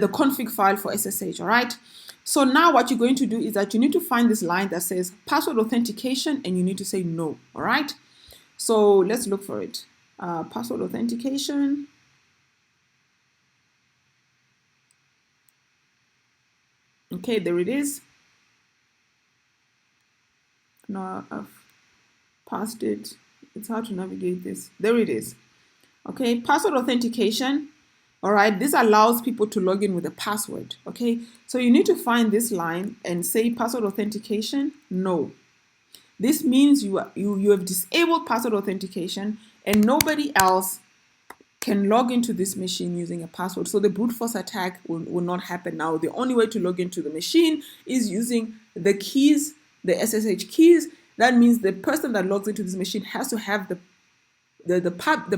config file for SSH, all right? So now what you're going to do is that you need to find this line that says password authentication, and you need to say no, all right? So let's look for it. Password authentication. Okay, there it is. No, I've passed it. It's hard to navigate this. There it is. Okay, password authentication. All right, this allows people to log in with a password. Okay, so you need to find this line and say password authentication, no. This means you have disabled password authentication, and nobody else can log into this machine using a password. So the brute force attack will not happen now. The only way to log into the machine is using the keys, the SSH keys. That means the person that logs into this machine has to have the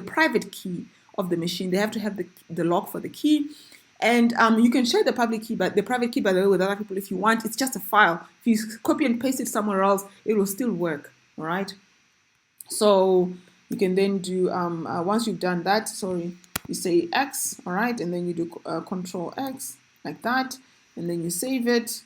private key of the machine. They have to have the lock for the key. And you can share the public key, but the private key, by the way, with other people if you want. It's just a file. If you copy and paste it somewhere else, it will still work, all right? So you can then do, once you've done that, you say X, all right? And then you do Control X, like that. And then you save it,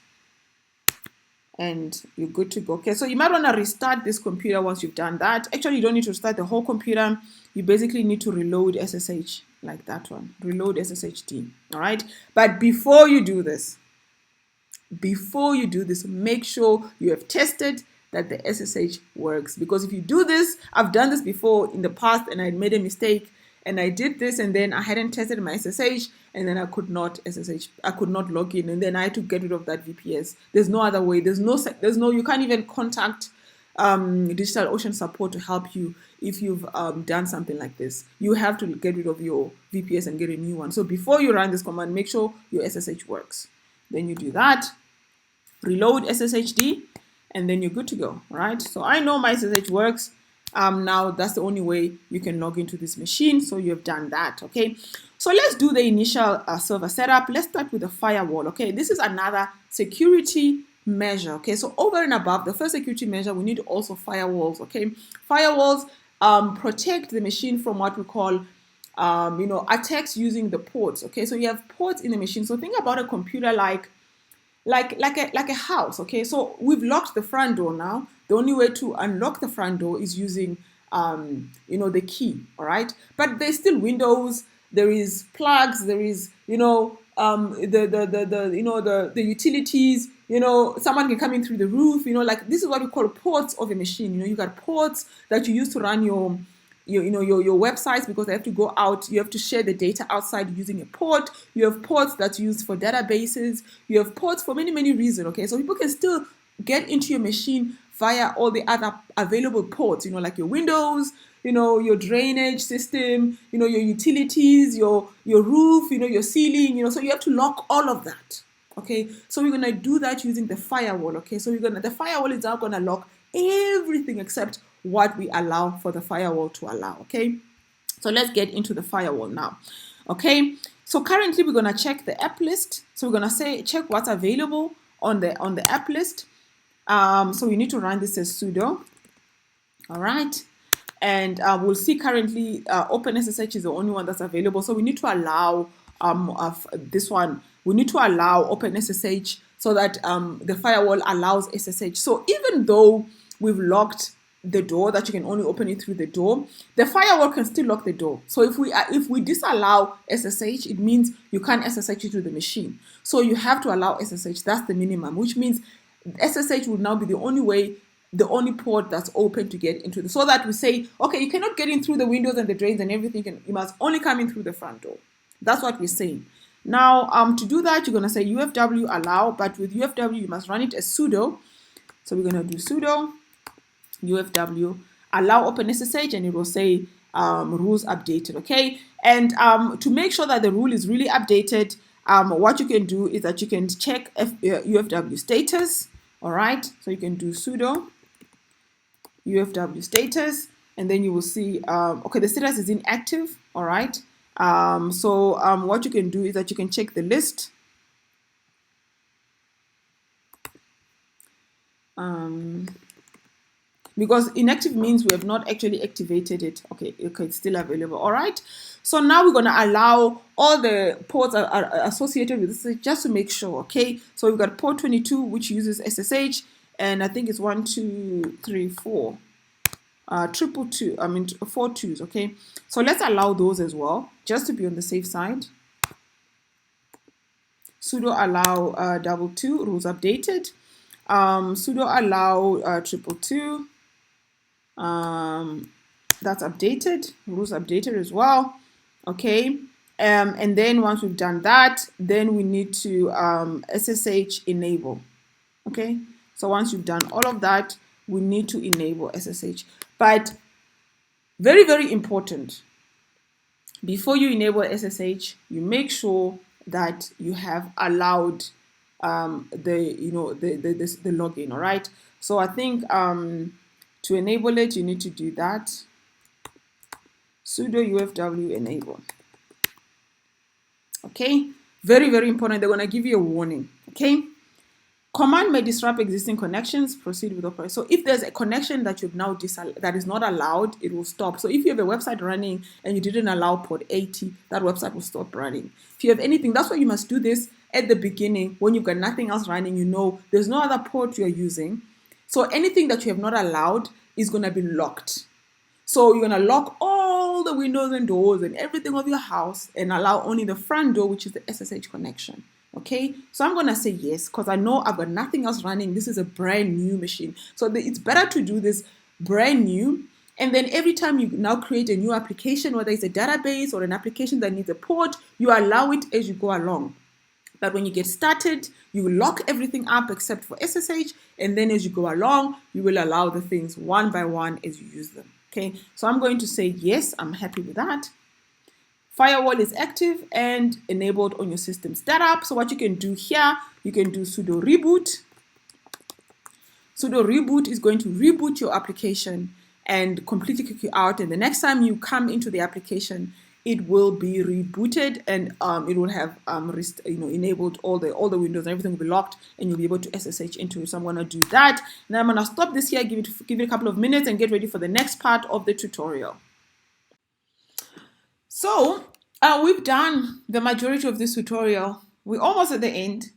and you're good to go. Okay, so you might want to restart this computer once you've done that. Actually, you don't need to restart the whole computer. You basically need to reload SSH, like that one. Reload SSHD, all right? But before you do this, make sure you have tested that the SSH works. Because if you do this, I've done this before in the past, and I made a mistake, and I did this, and then I hadn't tested my SSH, and then I could not log in, and then I had to get rid of that VPS. There's no other way. You can't even contact DigitalOcean support to help you if you've done something like this. You have to get rid of your VPS and get a new one. So before you run this command, make sure your SSH works. Then you do that, reload SSHD, and then you're good to go, right? So I know my SSH works. Now that's the only way you can log into this machine. So you have done that, okay? So let's do the initial server setup. Let's start with the firewall, okay? This is another security measure. Okay, so over and above the first security measure, we need also firewalls. Okay, firewalls protect the machine from what we call attacks using the ports. Okay, so you have ports in the machine. So think about a computer like a house. Okay, so we've locked the front door now. The only way to unlock the front door is using the key. All right, but there's still windows, there is plugs, there is the utilities. Someone can come in through the roof. Like this is what we call ports of a machine. You got ports that you use to run your websites, because they have to go out. You have to share the data outside using a port. You have ports that's used for databases. You have ports for many reasons. Okay, so people can still get into your machine via all the other available ports. Like your windows, your drainage system, your utilities, your roof, your ceiling. So you have to lock all of that. Okay, so we're gonna do that using the firewall. Okay, so the firewall is now gonna lock everything except what we allow for the firewall to allow. Okay, so let's get into the firewall now. Okay, so currently we're gonna check the app list. So we're gonna check what's available on the app list. So we need to run this as sudo. All right, and we'll see currently OpenSSH is the only one that's available. So we need to allow this one. We need to allow OpenSSH so that the firewall allows SSH. So even though we've locked the door, that you can only open it through the door, the firewall can still lock the door. So if we disallow SSH, it means you can't SSH to the machine. So you have to allow SSH. That's the minimum, which means SSH will now be the only port that's open to get into so that we say, okay, you cannot get in through the windows and the drains and everything, you must only come in through the front door. That's what we're saying. Now, to do that, you're going to say UFW allow, but with UFW, you must run it as sudo. So we're going to do sudo UFW allow OpenSSH, and it will say rules updated. Okay, and to make sure that the rule is really updated, what you can do is that you can check UFW status. All right, so you can do sudo UFW status, and then you will see okay, the status is inactive. All right. So what you can do is that you can check the list. Because inactive means we have not actually activated it. Okay, it's still available. All right. So now we're going to allow all the ports are associated with this just to make sure. Okay. So we've got port 22, which uses SSH, and I think it's 1, 2, 3, 4. 4 twos. Okay, so let's allow those as well, just to be on the safe side. Sudo allow 22 rules updated. Sudo allow 222. That's updated. Rules updated as well. Okay, and then once we've done that, then we need to SSH enable. Okay, so once you've done all of that, we need to enable SSH. But very important, before you enable SSH, you make sure that you have allowed the login. All right. So I think to enable it, you need to do that. Sudo UFW enable. Okay. Very important. They're gonna give you a warning. Okay. Command may disrupt existing connections. Proceed with operation. So if there's a connection that you've now that is not allowed, it will stop. So if you have a website running and you didn't allow port 80, that website will stop running. If you have anything, that's why you must do this at the beginning when you've got nothing else running. There's no other port you're using. So anything that you have not allowed is going to be locked. So you're going to lock all the windows and doors and everything of your house and allow only the front door, which is the SSH connection. Okay, so I'm going to say yes, because I know I've got nothing else running. This is a brand new machine. So it's better to do this brand new. And then every time you now create a new application, whether it's a database or an application that needs a port, you allow it as you go along. But when you get started, you will lock everything up except for SSH. And then as you go along, you will allow the things one by one as you use them. Okay, so I'm going to say yes, I'm happy with that. Firewall is active and enabled on your system setup. So what you can do here, you can do sudo reboot. Sudo reboot is going to reboot your application and completely kick you out. And the next time you come into the application, it will be rebooted, and it will have enabled all the windows, and everything will be locked, and you'll be able to SSH into it. So I'm going to do that. Now I'm going to stop this here, give it a couple of minutes, and get ready for the next part of the tutorial. So we've done the majority of this tutorial. We're almost at the end.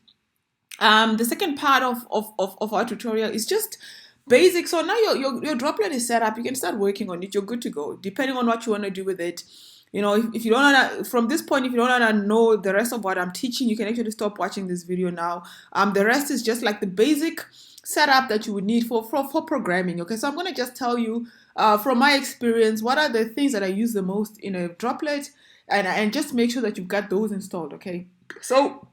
The second part of our tutorial is just basic. So now your droplet is set up. You can start working on it. You're good to go, depending on what you want to do with it. If you don't want to, from this point, if you don't want to know the rest of what I'm teaching, you can actually stop watching this video now. The rest is just like the basic setup that you would need for programming. Okay, so I'm going to just tell you from my experience, what are the things that I use the most in a droplet, and just make sure that you've got those installed. Okay, so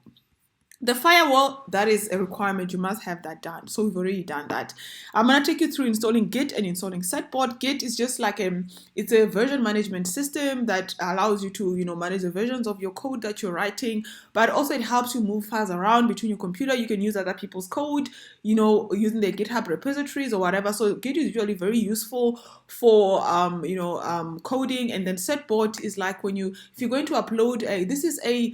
the firewall, that is a requirement. You must have that done. So we've already done that. I'm going to take you through installing Git and installing Certbot. Git is just like it's a version management system that allows you to, manage the versions of your code that you're writing, but also it helps you move files around between your computer. You can use other people's code, using their GitHub repositories or whatever. So Git is usually very useful for, coding. And then Certbot is like if you're going to upload this is a,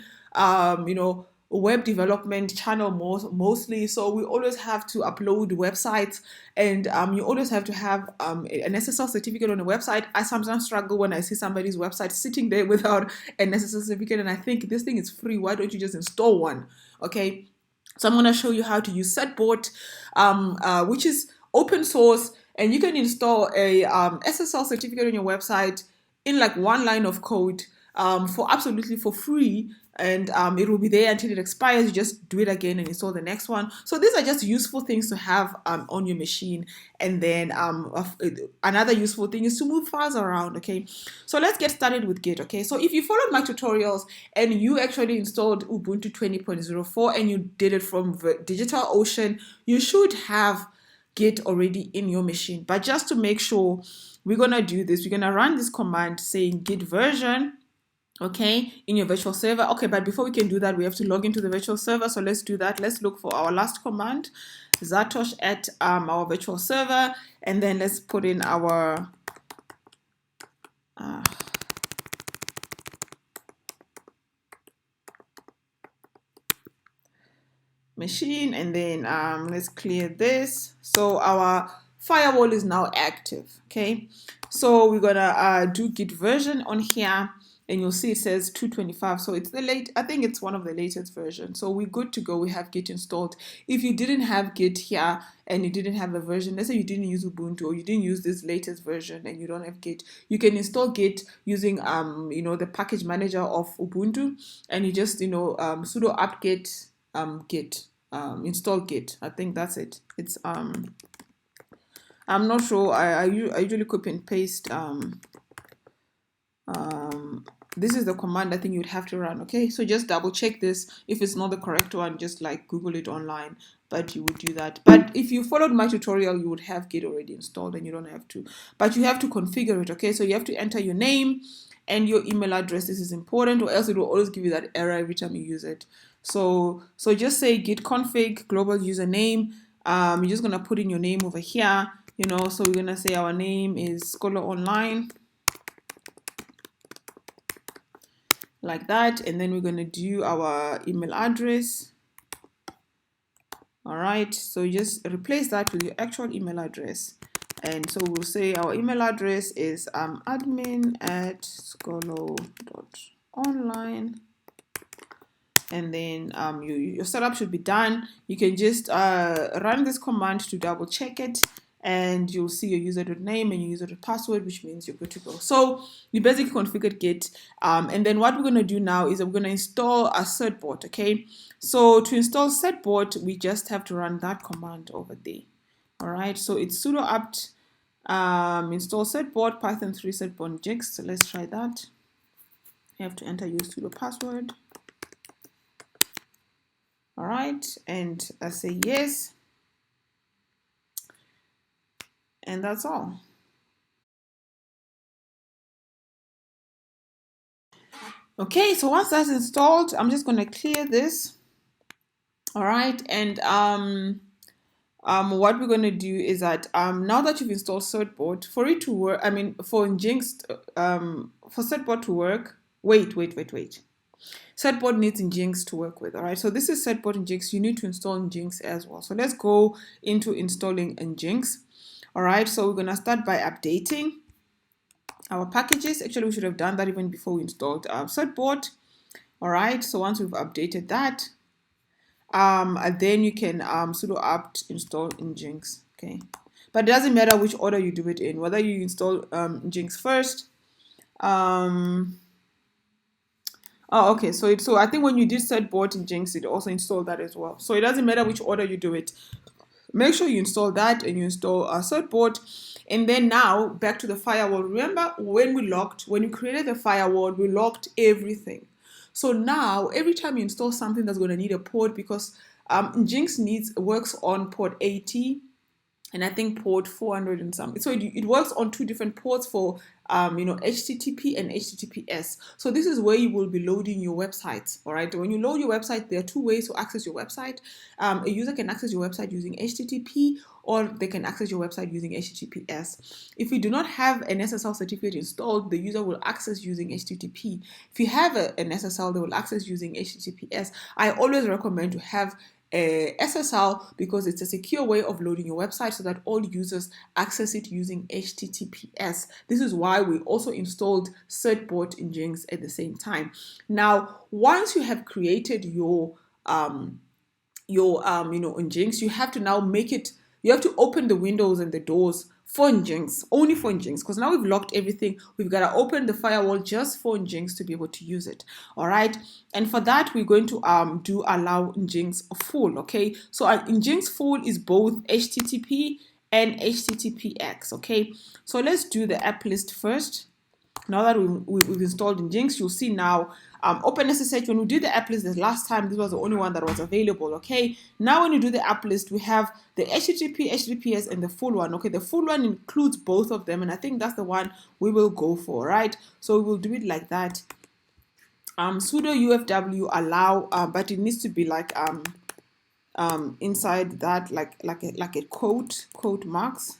web development channel mostly, so we always have to upload websites, and you always have to have an SSL certificate on a website. I sometimes struggle when I see somebody's website sitting there without an SSL certificate, and I think this thing is free. Why don't you just install one? Okay, so I'm going to show you how to use Certbot, which is open source, and you can install a SSL certificate on your website in like one line of code absolutely for free, and it will be there until it expires. You just do it again and install the next one. So these are just useful things to have on your machine. And then another useful thing is to move files around. Okay, so let's get started with Git. Okay, so if you followed my tutorials and you actually installed Ubuntu 20.04 and you did it from DigitalOcean, you should have Git already in your machine. But just to make sure, we're gonna do this. We're gonna run this command saying git version, okay, in your virtual server. Okay, but before we can do that, we have to log into the virtual server. So let's do that. Let's look for our last command, Zatosh at our virtual server, and then let's put in our machine, and then let's clear this. So our firewall is now active. Okay, so we're gonna do git version on here, and you'll see it says 225. So it's I think it's one of the latest versions. So we're good to go. We have Git installed. If you didn't have Git here and you didn't have a version, let's say you didn't use Ubuntu or you didn't use this latest version and you don't have Git, you can install Git using the package manager of Ubuntu, and you just sudo apt-get git install Git. I think that's it. It's I'm not sure. I usually copy and paste this is the command I think you'd have to run. Okay, so just double check this. If it's not the correct one, just like Google it online, but you would do that. But if you followed my tutorial, you would have Git already installed, and you don't have to, but you have to configure it. Okay, so you have to enter your name and your email address. This is important, or else it will always give you that error every time you use it. So just say git config global username. You're just gonna put in your name over here, so we're gonna say our name is Scholar Online, like that, and then we're going to do our email address. All right, so you just replace that with your actual email address, and so we'll say our email address is admin@scholar.online, and then your setup should be done. You can just run this command to double check it, and you'll see your user.name and your user.password, which means you're good to go. So you basically configured Git, and then what we're going to do now is we're going to install a Certbot. Okay, so to install Certbot, we just have to run that command over there. All right, so it's sudo apt install Certbot python 3 certbot Nginx. So let's try that. You have to enter your sudo password. All right, and I say yes. And that's all. Okay, so once that's installed, I'm just going to clear this. All right, and what we're going to do is that now that you've installed Certbot, for it to work, for Nginx, for Certbot to work, Wait. Certbot needs Nginx to work with, all right? So this is Certbot Nginx. You need to install Nginx as well. So let's go into installing Nginx, all right? So we're going to start by updating our packages. Actually, we should have done that even before we installed Certbot, all right? So once we've updated that, and then you can sudo apt install Nginx, okay? But it doesn't matter which order you do it in, whether you install Nginx first. Oh, okay. So I think when you did Certbot Nginx, it also installed that as well. So it doesn't matter which order you do it. Make sure you install that and you install Certbot. And then now back to the firewall. Remember when we created the firewall, we locked everything. So now every time you install something that's going to need a port, because Nginx works on port 80 and I think port 400 and something. So it works on two different ports for HTTP and HTTPS. So this is where you will be loading your websites. All right. When you load your website, there are two ways to access your website. A user can access your website using HTTP, or they can access your website using HTTPS. If you do not have an SSL certificate installed, the user will access using HTTP. If you have an SSL, they will access using HTTPS. I always recommend to have SSL because it's a secure way of loading your website so that all users access it using HTTPS. This is why we also installed Certbot Nginx at the same time. Now, once you have created your Nginx, you have to now you have to open the windows and the doors for Nginx, only for Nginx, because now we've locked everything. We've got to open the firewall just for Nginx to be able to use it. All right. And for that, we're going to do allow Nginx full. Okay. So Nginx full is both HTTP and HTTPX. Okay. So let's do the app list first. Now that we've installed Nginx, you'll see now OpenSSH. When we did the app list the last time, this was the only one that was available. Okay. Now when you do the app list, we have the HTTP, HTTPS, and the full one. Okay. The full one includes both of them, and I think that's the one we will go for, right? So we will do it like that. Sudo UFW allow, but it needs to be like inside that like a quote marks.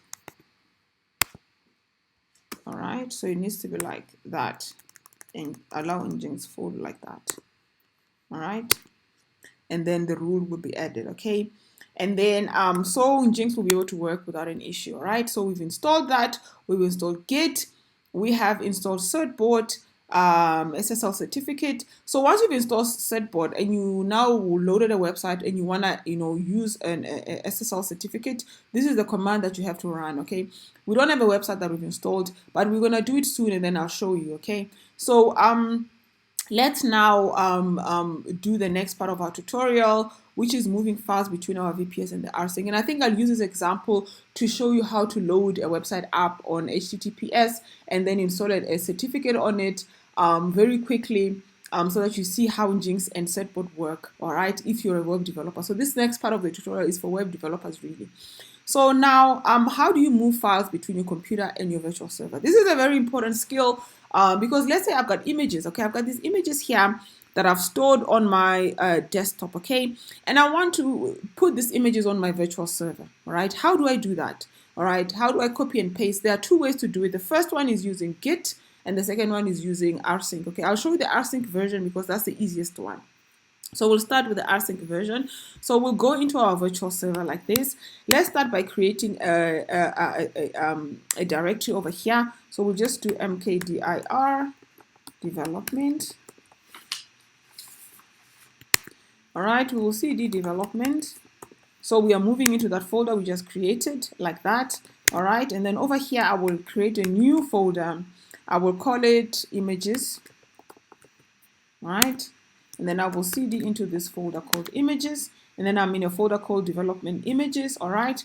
All right, so it needs to be like that and allow Nginx full like that. All right, and then the rule will be added. Okay, and then so Nginx will be able to work without an issue. All right, so we've installed that. We've installed Git. We have installed Certbot, SSL certificate. So once you've installed Certbot and you now loaded a website and you wanna use an SSL certificate, this is the command that you have to run. Okay, we don't have a website that we've installed, but we're gonna do it soon and then I'll show you. Okay, so let's now do the next part of our tutorial, which is moving files between our VPS and the rsync. And I think I'll use this example to show you how to load a website app on HTTPS and then install a certificate on it very quickly, so that you see how Nginx and Certbot work, all right, if you're a web developer. So this next part of the tutorial is for web developers, really. So now, how do you move files between your computer and your virtual server? This is a very important skill because let's say I've got images, okay? I've got these images here that I've stored on my desktop, okay? And I want to put these images on my virtual server, all right? How do I do that? All right, how do I copy and paste? There are two ways to do it. The first one is using Git, and the second one is using rsync, okay? I'll show you the rsync version because that's the easiest one. So we'll start with the rsync version. So we'll go into our virtual server like this. Let's start by creating a directory over here. So we'll just do mkdir development. All right, we will cd development. So we are moving into that folder we just created like that. All right, and then over here I will create a new folder. I will call it images. All right. And then I will cd into this folder called images. And then I'm in a folder called development images. All right.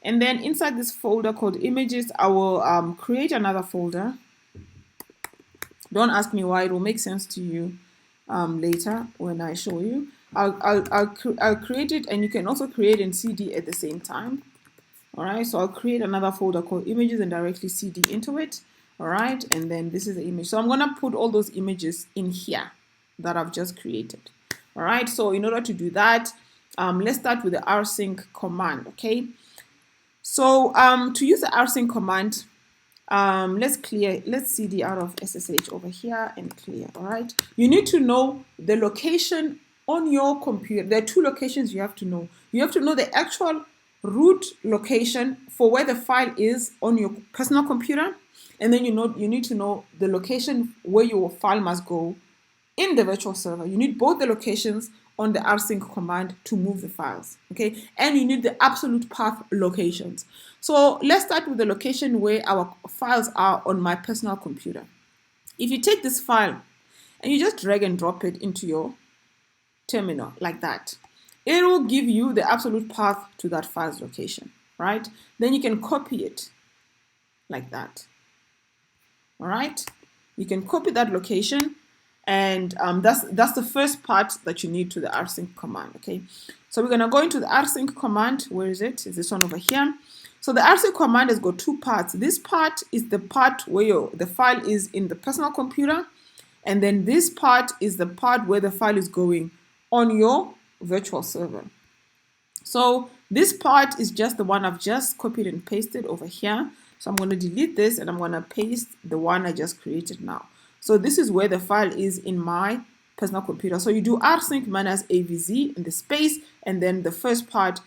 And then inside this folder called images, I will create another folder. Don't ask me why. It will make sense to you later when I show you. I'll create it, and you can also create and cd at the same time. All right. So I'll create another folder called images and directly cd into it. All right. And then this is the image. So I'm going to put all those images in here that I've just created. All right, so in order to do that, let's start with the rsync command, okay? So to use the rsync command, let's cd out of SSH over here and clear. All right, you need to know the location on your computer. There are two locations you have to know. You have to know the actual root location for where the file is on your personal computer, and then you need to know the location where your file must go in the virtual server. You need both the locations on the rsync command to move the files, okay? And you need the absolute path locations. So let's start with the location where our files are on my personal computer. If you take this file and you just drag and drop it into your terminal like that, it will give you the absolute path to that file's location, right? Then you can copy it like that, all right? You can copy that location, and that's the first part that you need to the rsync command, okay? So we're gonna go into the rsync command. Where is it? Is this one over here? So the rsync command has got two parts. This part is the part where the file is in the personal computer, and then this part is the part where the file is going on your virtual server. So this part is just the one I've just copied and pasted over here. So I'm going to delete this and I'm going to paste the one I just created now. So this is where the file is in my personal computer. So you do rsync minus avz in the space, and then the first part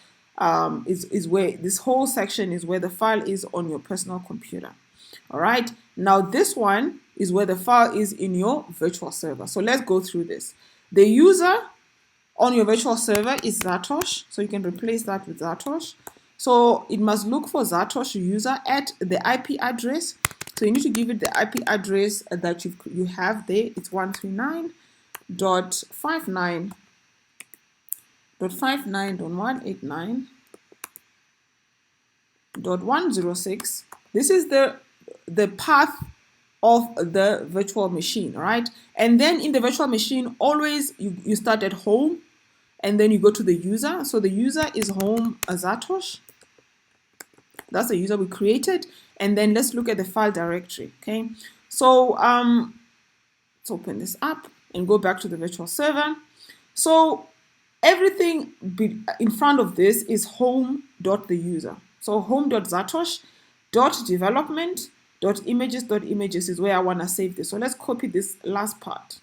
is where this whole section is where the file is on your personal computer. All right. Now this one is where the file is in your virtual server. So let's go through this. The user on your virtual server is Zatosh, so you can replace that with Zatosh. So it must look for Zatosh user at the IP address. So you need to give it the IP address that you have there. It's 139.59.189.106. This is the path of the virtual machine, right? And then in the virtual machine, always you start at home, and then you go to the user. So the user is home Zatosh. That's the user we created. And then let's look at the file directory, okay? So let's open this up and go back to the virtual server. So everything in front of this is home.theuser. So home.zatosh.development.images.images is where I want to save this. So let's copy this last part.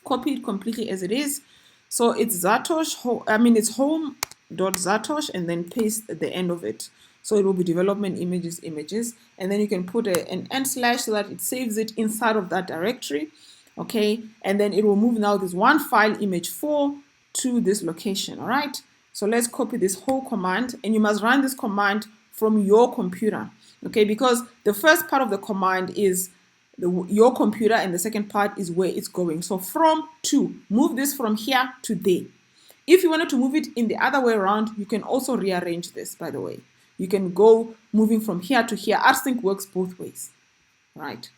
Copy it completely as it is. So it's Zatosh, it's home.zatosh, and then paste at the end of it. So it will be development images, and then you can put an // so that it saves it inside of that directory, okay? And then it will move now this one file image4 to this location, all right? So let's copy this whole command, and you must run this command from your computer, okay? Because the first part of the command is your computer, and the second part is where it's going. So from to, move this from here to there. If you wanted to move it in the other way around, you can also rearrange this, by the way. You can go moving from here to here. rsync works both ways, right?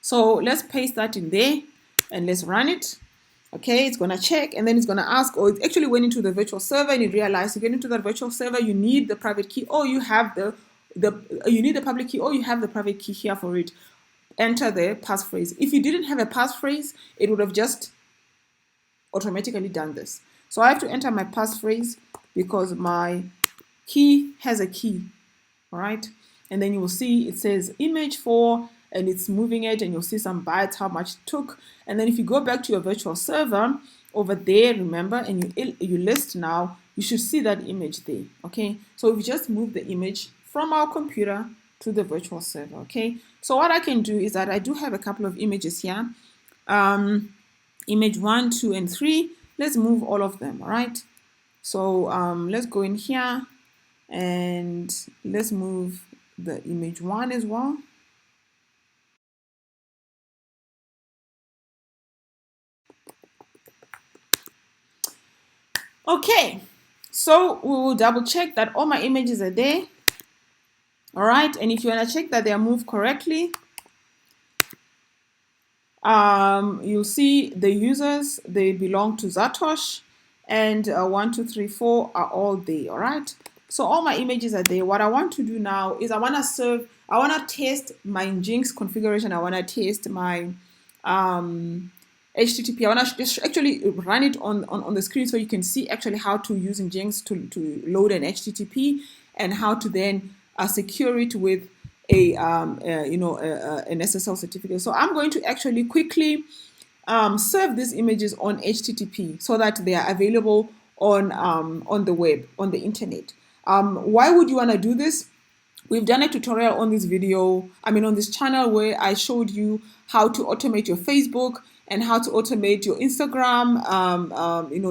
So let's paste that in there and let's run it. Okay, it's gonna check, and then it's gonna ask, it actually went into the virtual server, and it realized to get into that virtual server, you need the private key, or you have you need the public key, or you have the private key here for it. Enter the passphrase. If you didn't have a passphrase, it would have just automatically done this. So I have to enter my passphrase because my key has a key, all right? And then you will see it says image4, and it's moving it, and you'll see some bytes, how much it took. And then if you go back to your virtual server over there, remember, and you list now, you should see that image there, okay? So we just move the image from our computer to the virtual server, okay? So what I can do is that I do have a couple of images here, image 1, 2, and 3. Let's move all of them, all right? So let's go in here and let's move the image 1 as well. Okay, so we will double check that all my images are there. All right, and if you want to check that they are moved correctly, you'll see the users, they belong to Zatosh, and 1, 2, 3, 4 are all there, all right? So all my images are there. What I want to do now is I want to test my Nginx configuration. I want to test my HTTP. I want to just actually run it on the screen so you can see actually how to use Nginx to load an HTTP, and how to then secure it with an SSL certificate. So I'm going to actually quickly serve these images on HTTP so that they are available on the web, on the internet. Why would you want to do this? We've done a tutorial on this video, on this channel, where I showed you how to automate your Facebook and how to automate your Instagram,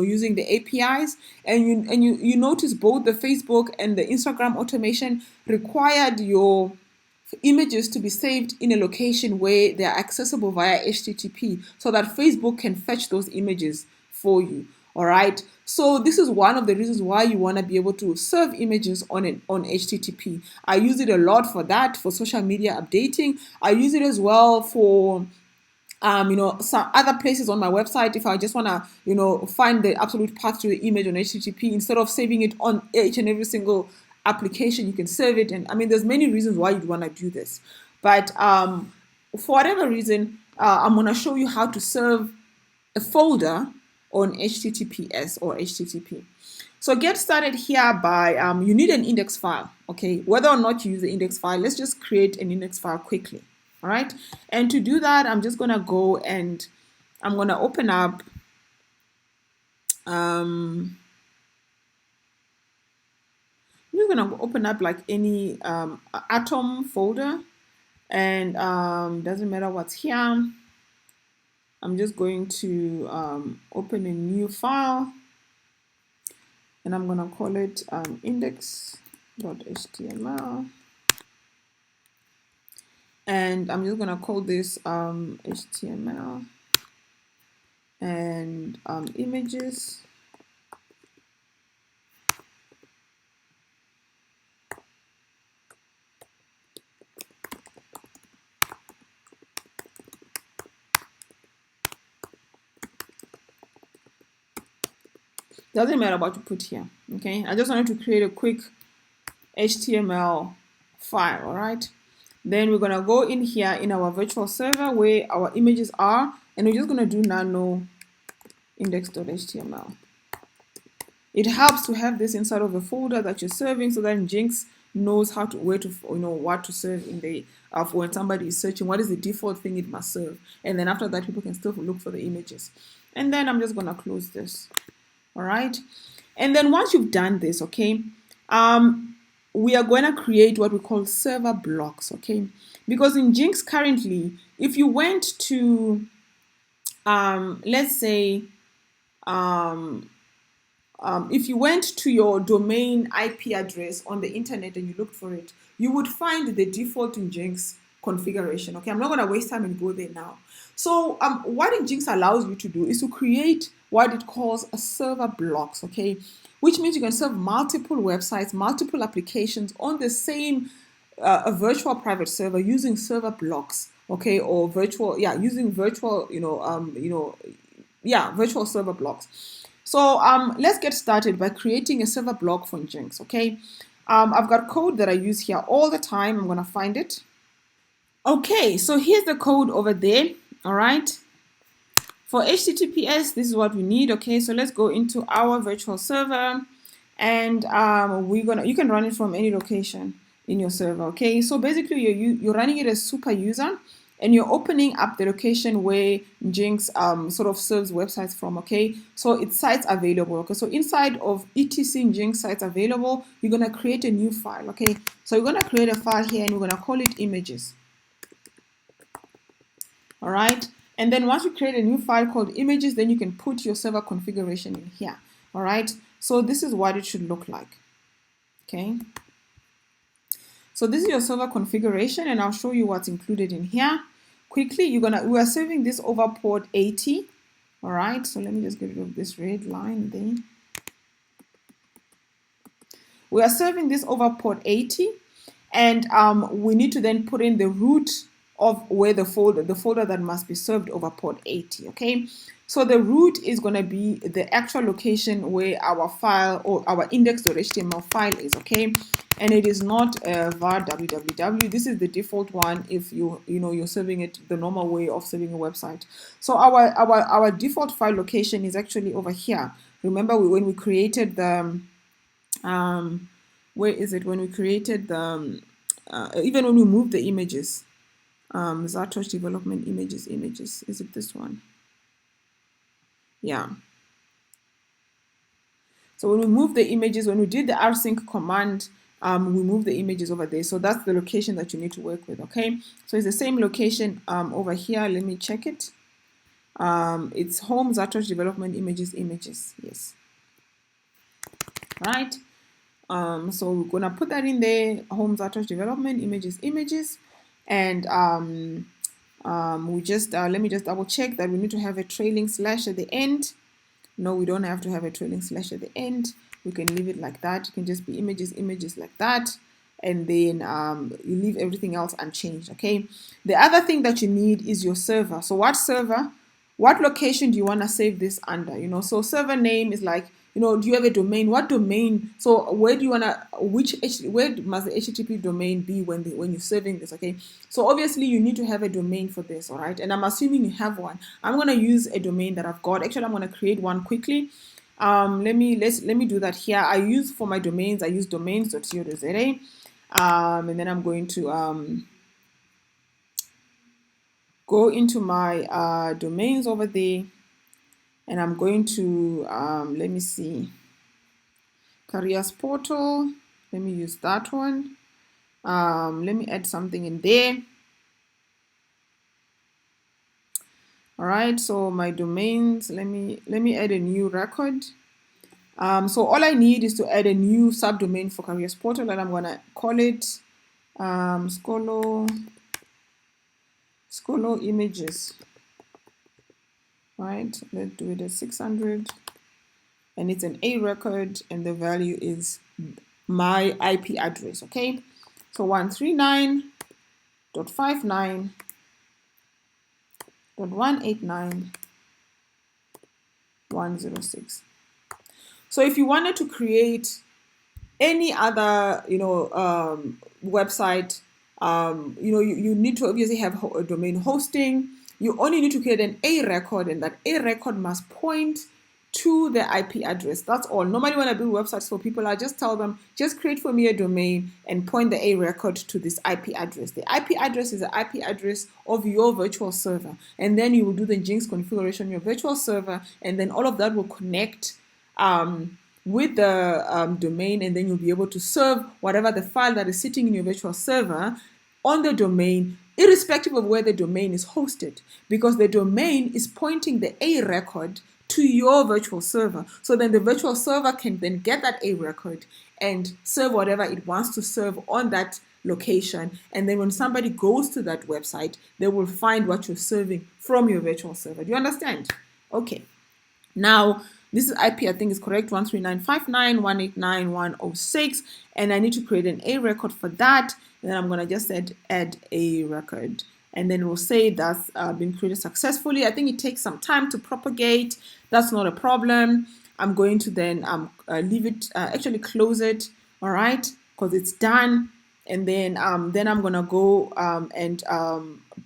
using the APIs. And you notice both the Facebook and the Instagram automation required your images to be saved in a location where they are accessible via HTTP so that Facebook can fetch those images for you. All right. So this is one of the reasons why you want to be able to serve images on HTTP. I use it a lot for that, for social media updating. I use it as well for some other places on my website. If I just want to, find the absolute path to the image on HTTP, instead of saving it on each and every single application, you can serve it. And there's many reasons why you'd want to do this. But for whatever reason, I'm going to show you how to serve a folder on HTTPS or HTTP. So get started here by, you need an index file, okay? Whether or not you use the index file, let's just create an index file quickly, all right? And to do that, I'm just gonna go and I'm gonna open up, I'm just gonna open up like any Atom folder, and doesn't matter what's here. I'm just going to open a new file, and I'm going to call it index.html. And I'm just going to call this HTML and images. Doesn't matter what you put here, okay? I just wanted to create a quick HTML file, all right? Then we're gonna go in here in our virtual server where our images are, and we're just gonna do nano index.html. It helps to have this inside of a folder that you're serving, so that Nginx knows what to serve in the when somebody is searching, what is the default thing it must serve, and then after that people can still look for the images. And then I'm just gonna close this. All right. And then once you've done this, okay, we are going to create what we call server blocks, okay? Because in Nginx currently, if you went to, let's say, if you went to your domain IP address on the internet and you looked for it, you would find the default Nginx configuration, okay? I'm not going to waste time and go there now. So what Nginx allows you to do is to create what it calls a server blocks, okay? Which means you can serve multiple websites, multiple applications on the same a virtual private server using server blocks, okay? Or using virtual, virtual server blocks. So let's get started by creating a server block for Nginx, okay? I've got code that I use here all the time. I'm gonna find it. Okay, so here's the code over there, all right? For HTTPS, this is what we need, okay? So let's go into our virtual server, and you can run it from any location in your server, okay? So basically, you're running it as super user, and you're opening up the location where Nginx sort of serves websites from, okay? So it's sites available, okay? So inside of etc Nginx sites available, you're gonna create a new file, okay? So you're gonna create a file here, and we're gonna call it images. All right, and then once you create a new file called images, then you can put your server configuration in here. All right, so this is what it should look like. Okay, so this is your server configuration, and I'll show you what's included in here quickly. We are serving this over port 80. All right, so let me just get rid of this red line there. We are serving this over port 80, and we need to then put in the root of where the folder that must be served over port 80, okay? So the root is going to be the actual location where our file or our index.html file is, okay? And it is not var www. This is the default one if you're serving it the normal way of serving a website. So our default file location is actually over here. Remember when we created the where is it? When we created the even when we move the images, Zatosh development images, is it this one? Yeah. So when we move the images, when we did the rsync command, we move the images over there. So that's the location that you need to work with, okay? So it's the same location over here. Let me check it. It's home Zatosh development images, yes. Right? So we're gonna put that in there, home Zatosh development images, and we just let me just double check that we need to have a trailing slash at the end. No, we don't have to have a trailing slash at the end. We can leave it like that. It can just be images like that, and then you leave everything else unchanged, okay? The other thing that you need is your server. So what server, what location do you want to save this under? You know, so server name is like, you know, do you have a domain? What domain? So where do you want to, where must the HTTP domain be when you're serving this, okay? So obviously you need to have a domain for this, all right? And I'm assuming you have one. I'm going to use a domain that I've got. Actually, I'm going to create one quickly. Let me do that here. I use for my domains, I use domains.co.za. And then I'm going to go into my domains over there, and I'm going to let me see, careers portal. Let me use that one. Let me add something in there. All right, so my domains, let me add a new record. So all I need is to add a new subdomain for careers portal, and I'm gonna call it Skolo images. Right, let's do it at 600, and it's an A record, and the value is my IP address, okay? So 139.59.189.106. So if you wanted to create any other, you know, website, you know, you need to obviously have a domain hosting. You only need to create an A record, and that A record must point to the IP address. That's all. Normally when I build websites for people, I just tell them, just create for me a domain and point the A record to this IP address. The IP address is the IP address of your virtual server. And then you will do the Nginx configuration on your virtual server, and then all of that will connect with the domain, and then you'll be able to serve whatever the file that is sitting in your virtual server on the domain, irrespective of where the domain is hosted, because the domain is pointing the A record to your virtual server. So then the virtual server can then get that A record and serve whatever it wants to serve on that location. And then when somebody goes to that website, they will find what you're serving from your virtual server. Do you understand? Okay. Now, this is IP, I think is correct, 139.59.189.106, and I need to create an A record for that. And then I'm going to just add A record, and then we'll say that's been created successfully. I think it takes some time to propagate. That's not a problem. I'm going to then leave it, actually close it, all right, because it's done. And then I'm going to go and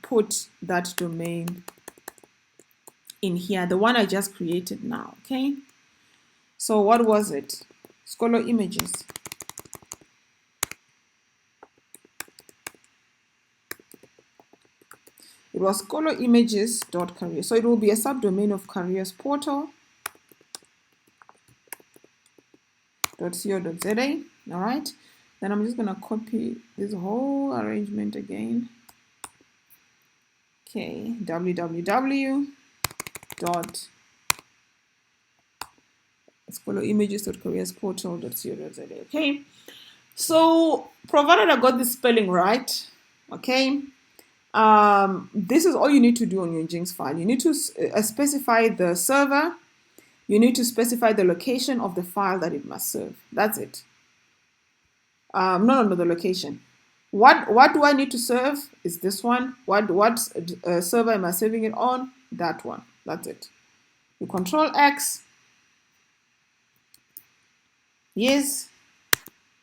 put that domain in here, the one I just created now, okay? So what was it? Skolo images. It was Skolo images.career. So it will be a subdomain of careers portal.co.za. All right. Then I'm just going to copy this whole arrangement again. Okay, www.skoloimages.careersportal.co.za. Okay, so provided I got the spelling right, okay, this is all you need to do on your Nginx file. You need to specify the server. You need to specify the location of the file that it must serve. That's it. No, the location. What do I need to serve? Is this one. What server am I serving it on? That one. That's it. You Control X. Yes,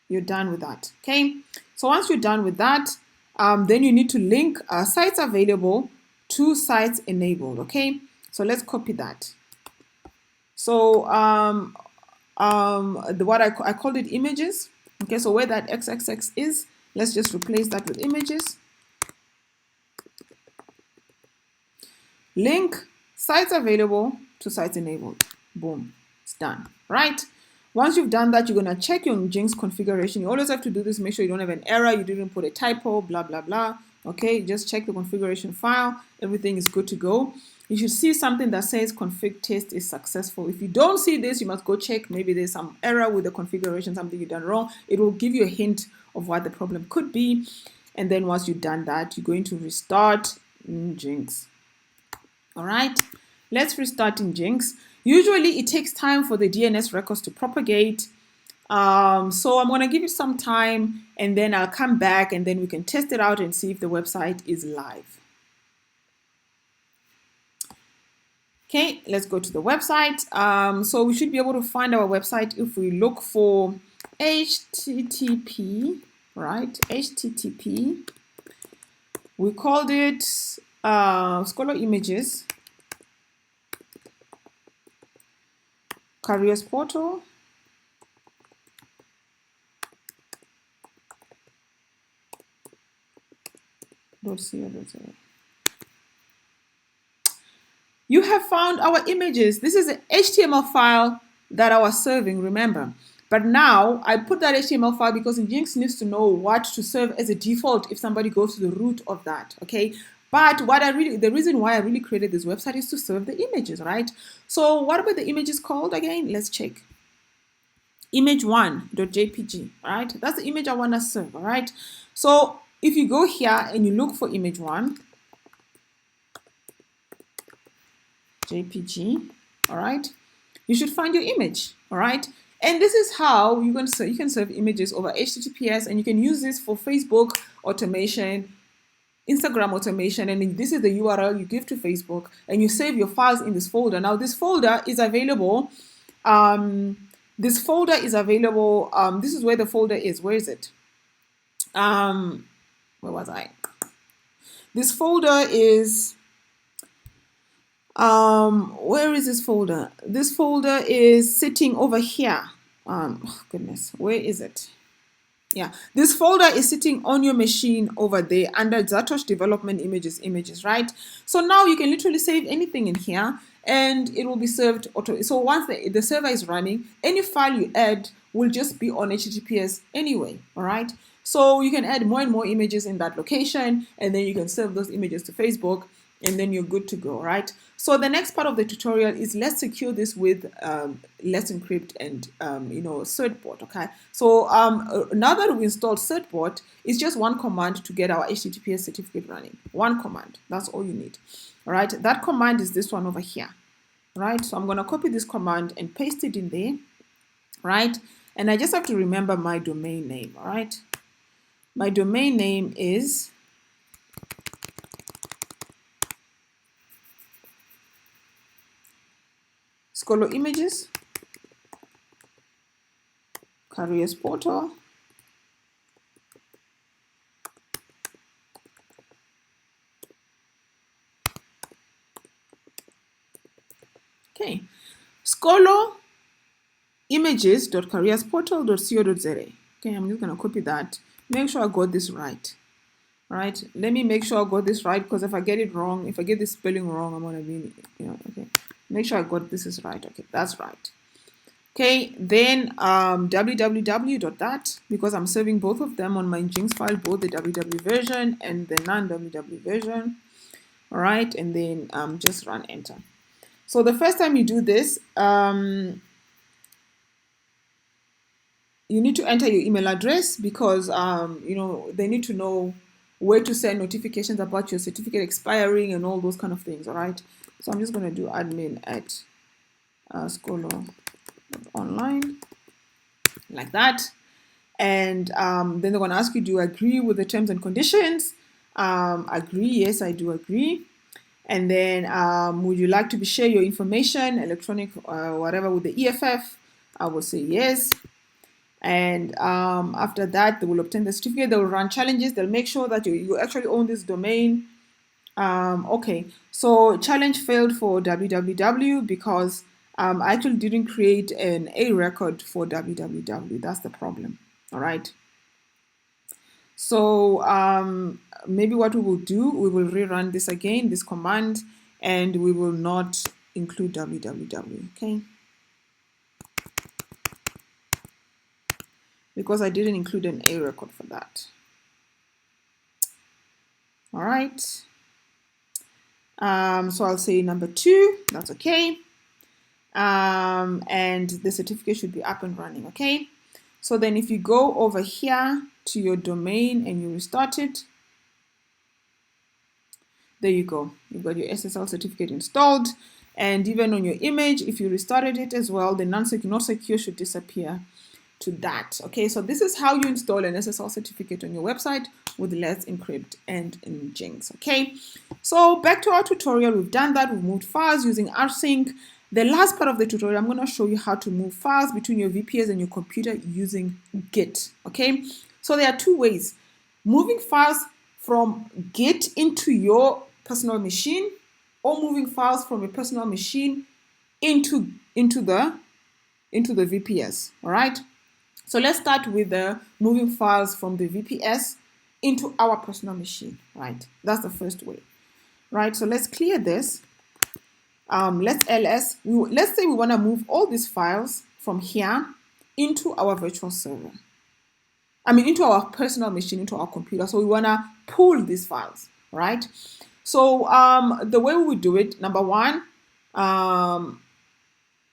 you're done with that. Okay. So once you're done with that, then you need to link sites available to sites enabled. Okay. So let's copy that. So what I called it images. Okay. So where that XXX is, Let's just replace that with images. Link sites available to sites enabled. Boom, it's done, right? Once you've done that, you're going to check your Nginx configuration. You always have to do this, make sure you don't have an error, you didn't put a typo, blah, blah, blah. Okay, just check the configuration file. Everything is good to go. You should see something that says config test is successful. If you don't see this, you must go check. Maybe there's some error with the configuration, something you've done wrong. It will give you a hint of what the problem could be. And then once you've done that, you're going to restart Nginx. All right, let's restart Nginx. Usually it takes time for the DNS records to propagate. So I'm going to give it some time and then I'll come back and then we can test it out and see if the website is live. Okay, let's go to the website. So we should be able to find our website if we look for HTTP, right? HTTP. We called it Scholar Images, Careers Portal, .co.za. You have found our images. This is an HTML file that I was serving, remember. But now I put that HTML file because Nginx needs to know what to serve as a default if somebody goes to the root of that, okay? But the reason why I really created this website is to serve the images, right? So what about the images called again? Let's check. Image1.jpg, right? That's the image I want to serve, all right? So if you go here and you look for image1, JPG, all right, you should find your image, all right? And this is how you can serve images over HTTPS, and you can use this for Facebook automation, Instagram automation, and this is the URL you give to Facebook, and you save your files in this folder. Now this folder is available. This is where the folder is. Where is it? Where was I? This folder is. Where is this folder? This folder is sitting over here. Oh goodness, where is it? Yeah, this folder is sitting on your machine over there under Zatosh development images, right? So now you can literally save anything in here and it will be served auto. So once the server is running, any file you add will just be on HTTPS anyway, all right? So you can add more and more images in that location and then you can serve those images to Facebook and then you're good to go, right? So the next part of the tutorial is let's secure this with Let's Encrypt and Certbot, okay? So now that we installed Certbot, it's just one command to get our HTTPS certificate running. One command, that's all you need, all right? That command is this one over here, right? So I'm gonna copy this command and paste it in there, right? And I just have to remember my domain name, all right? My domain name is Scholar Images, Careers Portal, okay, Scholar Images.careersportal.co.za. Okay, I'm just gonna copy that. Make sure I got this right. All right, let me make sure I got this right because if I get it wrong, if I get this spelling wrong, I'm gonna be, okay. Make sure I got this is right. Okay, that's right. Okay, then www.that, because I'm serving both of them on my Nginx file, both the www version and the non-www version. All right, and then just run enter. So the first time you do this, you need to enter your email address because they need to know where to send notifications about your certificate expiring and all those kind of things. All right. So I'm just going to do admin at scholar.online like that. And then they're going to ask you, do you agree with the terms and conditions? Agree. Yes, I do agree. And then would you like to share your information, electronic, whatever, with the EFF? I will say yes. And after that, they will obtain the certificate. They will run challenges. They'll make sure that you actually own this domain. Okay, so challenge failed for www because I actually didn't create an A record for www. That's the problem. All right. So maybe what we will do, we will rerun this again, this command, and we will not include www, okay? Because I didn't include an A record for that. All right. So I'll say number 2, that's okay. And the certificate should be up and running, okay? So then if you go over here to your domain and you restart it, there you go. You've got your SSL certificate installed. And even on your image, if you restarted it as well, the not secure should disappear to that. Okay, so this is how you install an SSL certificate on your website with Let's Encrypt and Nginx. Okay, so back to our tutorial. We've done that. We've moved files using rsync. The last part of the tutorial, I'm going to show you how to move files between your VPS and your computer using Git. Okay, so there are 2 ways. Moving files from Git into your personal machine, or moving files from a personal machine into the VPS. All right. So let's start with the moving files from the VPS into our personal machine. Right. That's the first way. Right. So let's clear this. Let's say we want to move all these files from here into our virtual server. Into our personal machine, into our computer. So we want to pull these files, right? So the way we would do it, number 1,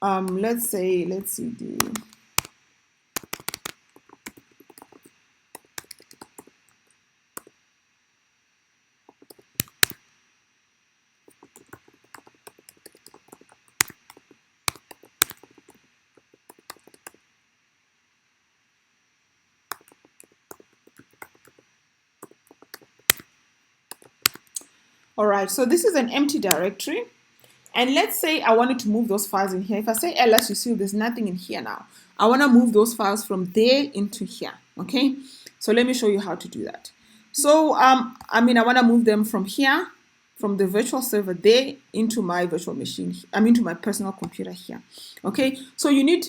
let's see the all right, so this is an empty directory. And let's say I wanted to move those files in here. If I say ls, you see there's nothing in here now. I want to move those files from there into here, okay? So let me show you how to do that. So, I want to move them from here, from the virtual server there into my virtual machine, to my personal computer here, okay? So we're going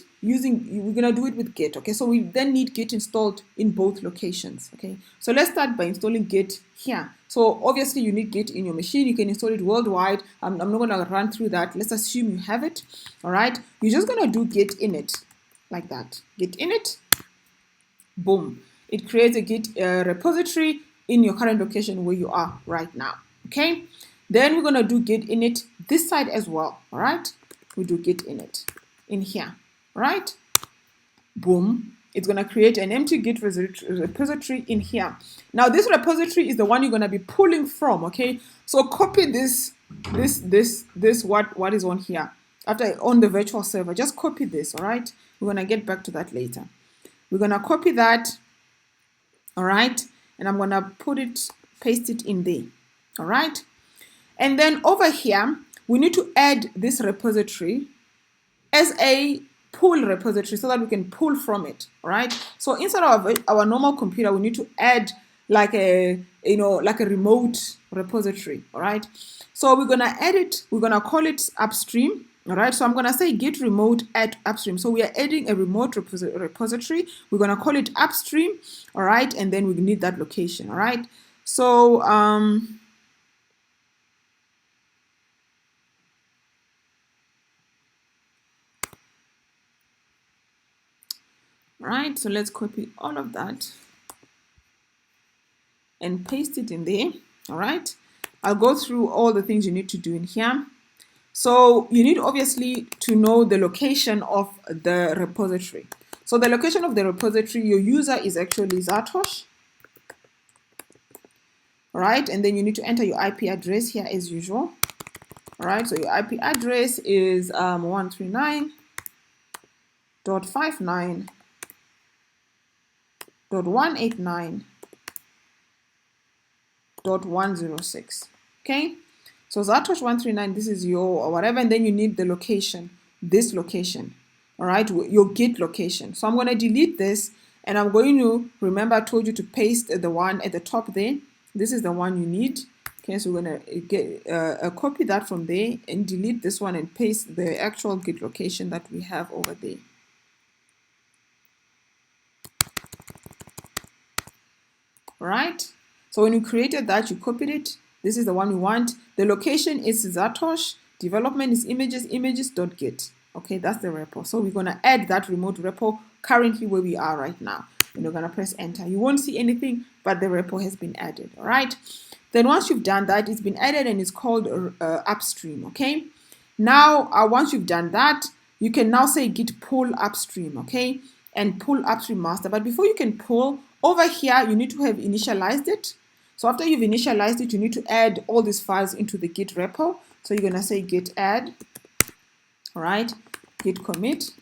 to do it with Git, okay? So we then need Git installed in both locations, okay? So let's start by installing Git here. So obviously you need Git in your machine. You can install it worldwide. I'm not going to run through that. Let's assume you have it, all right? You're just going to do Git init like that. Git init, boom. It creates a Git repository in your current location where you are right now, okay? Then we're going to do Git init this side as well, all right? We do Git init in here, right? Boom. It's going to create an empty Git repository in here. Now, this repository is the one you're going to be pulling from, okay? So copy this what is on here. After on the virtual server, just copy this, all right? We're going to get back to that later. We're going to copy that, all right? And I'm going to paste it in there, all right? And then over here, we need to add this repository as a pull repository so that we can pull from it, all right? So inside of our normal computer, we need to add like a remote repository, all right? So we're gonna add it, we're gonna call it upstream, all right? So I'm gonna say git remote add upstream. So we are adding a remote repository. We're gonna call it upstream, all right? And then we need that location, all right? So right, so let's copy all of that and paste it in there, all right? I'll go through all the things you need to do in here. So you need obviously to know the location of the repository. So the location of the repository, your user is actually Satosh, all right? And then you need to enter your IP address here as usual, all right? So your IP address is 139.59.189.106, okay? So Satosh 139, this is your whatever, and then you need the location, this location, all right, your Git location. So I'm going to delete this, and I'm going to, remember I told you to paste the one at the top there. This is the one you need, okay? So we're going to get copy that from there and delete this one and paste the actual Git location that we have over there. all right? So when you created that, you copied it. This is the one we want. The location is Satosh. Development is images.git. Okay, that's the repo. So we're going to add that remote repo currently where we are right now. And we're going to press enter. You won't see anything, but the repo has been added, all right? Then once you've done that, it's been added and it's called upstream, okay? Now, once you've done that, you can now say git pull upstream, okay? And pull upstream master. But before you can pull, over here, you need to have initialized it. So after you've initialized it, you need to add all these files into the git repo. So you're going to say git add, all right? Git commit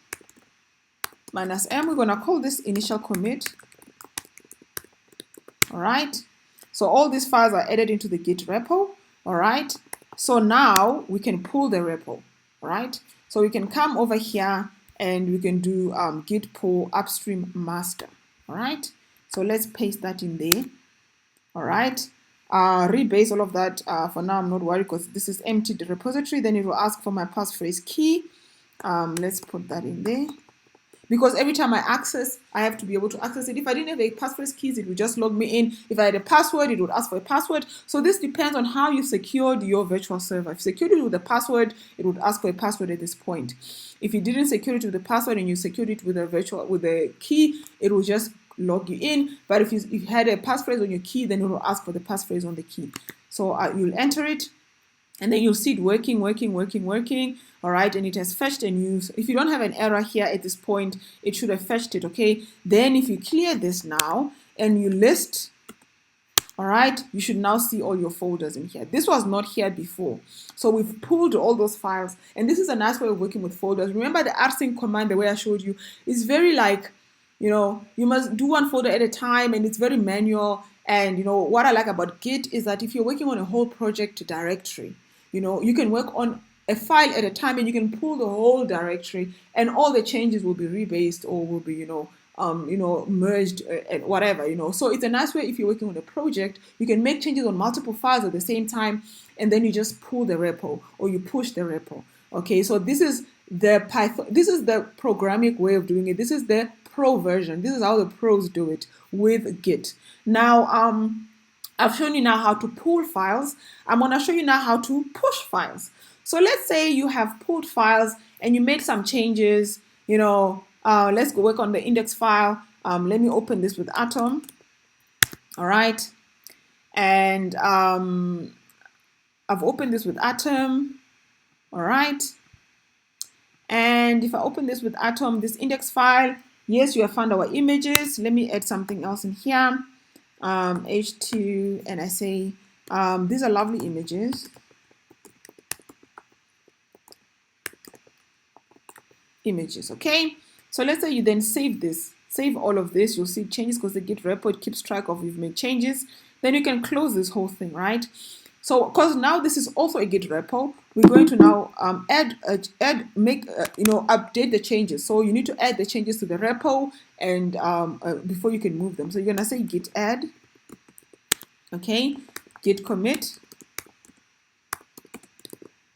-m. We're going to call this initial commit, all right? So all these files are added into the git repo, all right? So now we can pull the repo, all right? So we can come over here and we can do git pull upstream master, all right? So let's paste that in there, all right? Rebase all of that. For now, I'm not worried because this is empty the repository. Then it will ask for my passphrase key. Let's put that in there. Because every time I access, I have to be able to access it. If I didn't have a passphrase keys, it would just log me in. If I had a password, it would ask for a password. So this depends on how you secured your virtual server. If you secured it with a password, it would ask for a password at this point. If you didn't secure it with a password and you secured it with a key, it will just log you in. But if you had a passphrase on your key, then it will ask for the passphrase on the key. So you'll enter it. And then you'll see it working, all right, and it has fetched and used. If you don't have an error here at this point, it should have fetched it, okay? Then if you clear this now and you list, all right, you should now see all your folders in here. This was not here before. So we've pulled all those files, and this is a nice way of working with folders. Remember the rsync command, the way I showed you, is very like, you know, you must do one folder at a time, and it's very manual. And, you know, what I like about Git is that if you're working on a whole project directory, you know, you can work on a file at a time and you can pull the whole directory and all the changes will be rebased or will be, merged and whatever, you know. So it's a nice way if you're working on a project, you can make changes on multiple files at the same time and then you just pull the repo or you push the repo. Okay, so this is the Python, this is the programming way of doing it. This is the pro version. This is how the pros do it with Git. Now, I've shown you now how to pull files. I'm going to show you now how to push files. So let's say you have pulled files and you made some changes, you know, let's go work on the index file. Let me open this with Atom. All right. And I've opened this with Atom. All right. And if I open this with Atom, this index file, yes, you have found our images. Let me add something else in here. H2, and I say, these are lovely images. Okay? So let's say you then save this, save all of this. You'll see changes because the Git repo, it keeps track of you've made changes. Then you can close this whole thing, right? So, because now this is also a Git repo, we're going to now update the changes. So you need to add the changes to the repo and before you can move them. So you're gonna say git add, okay, git commit,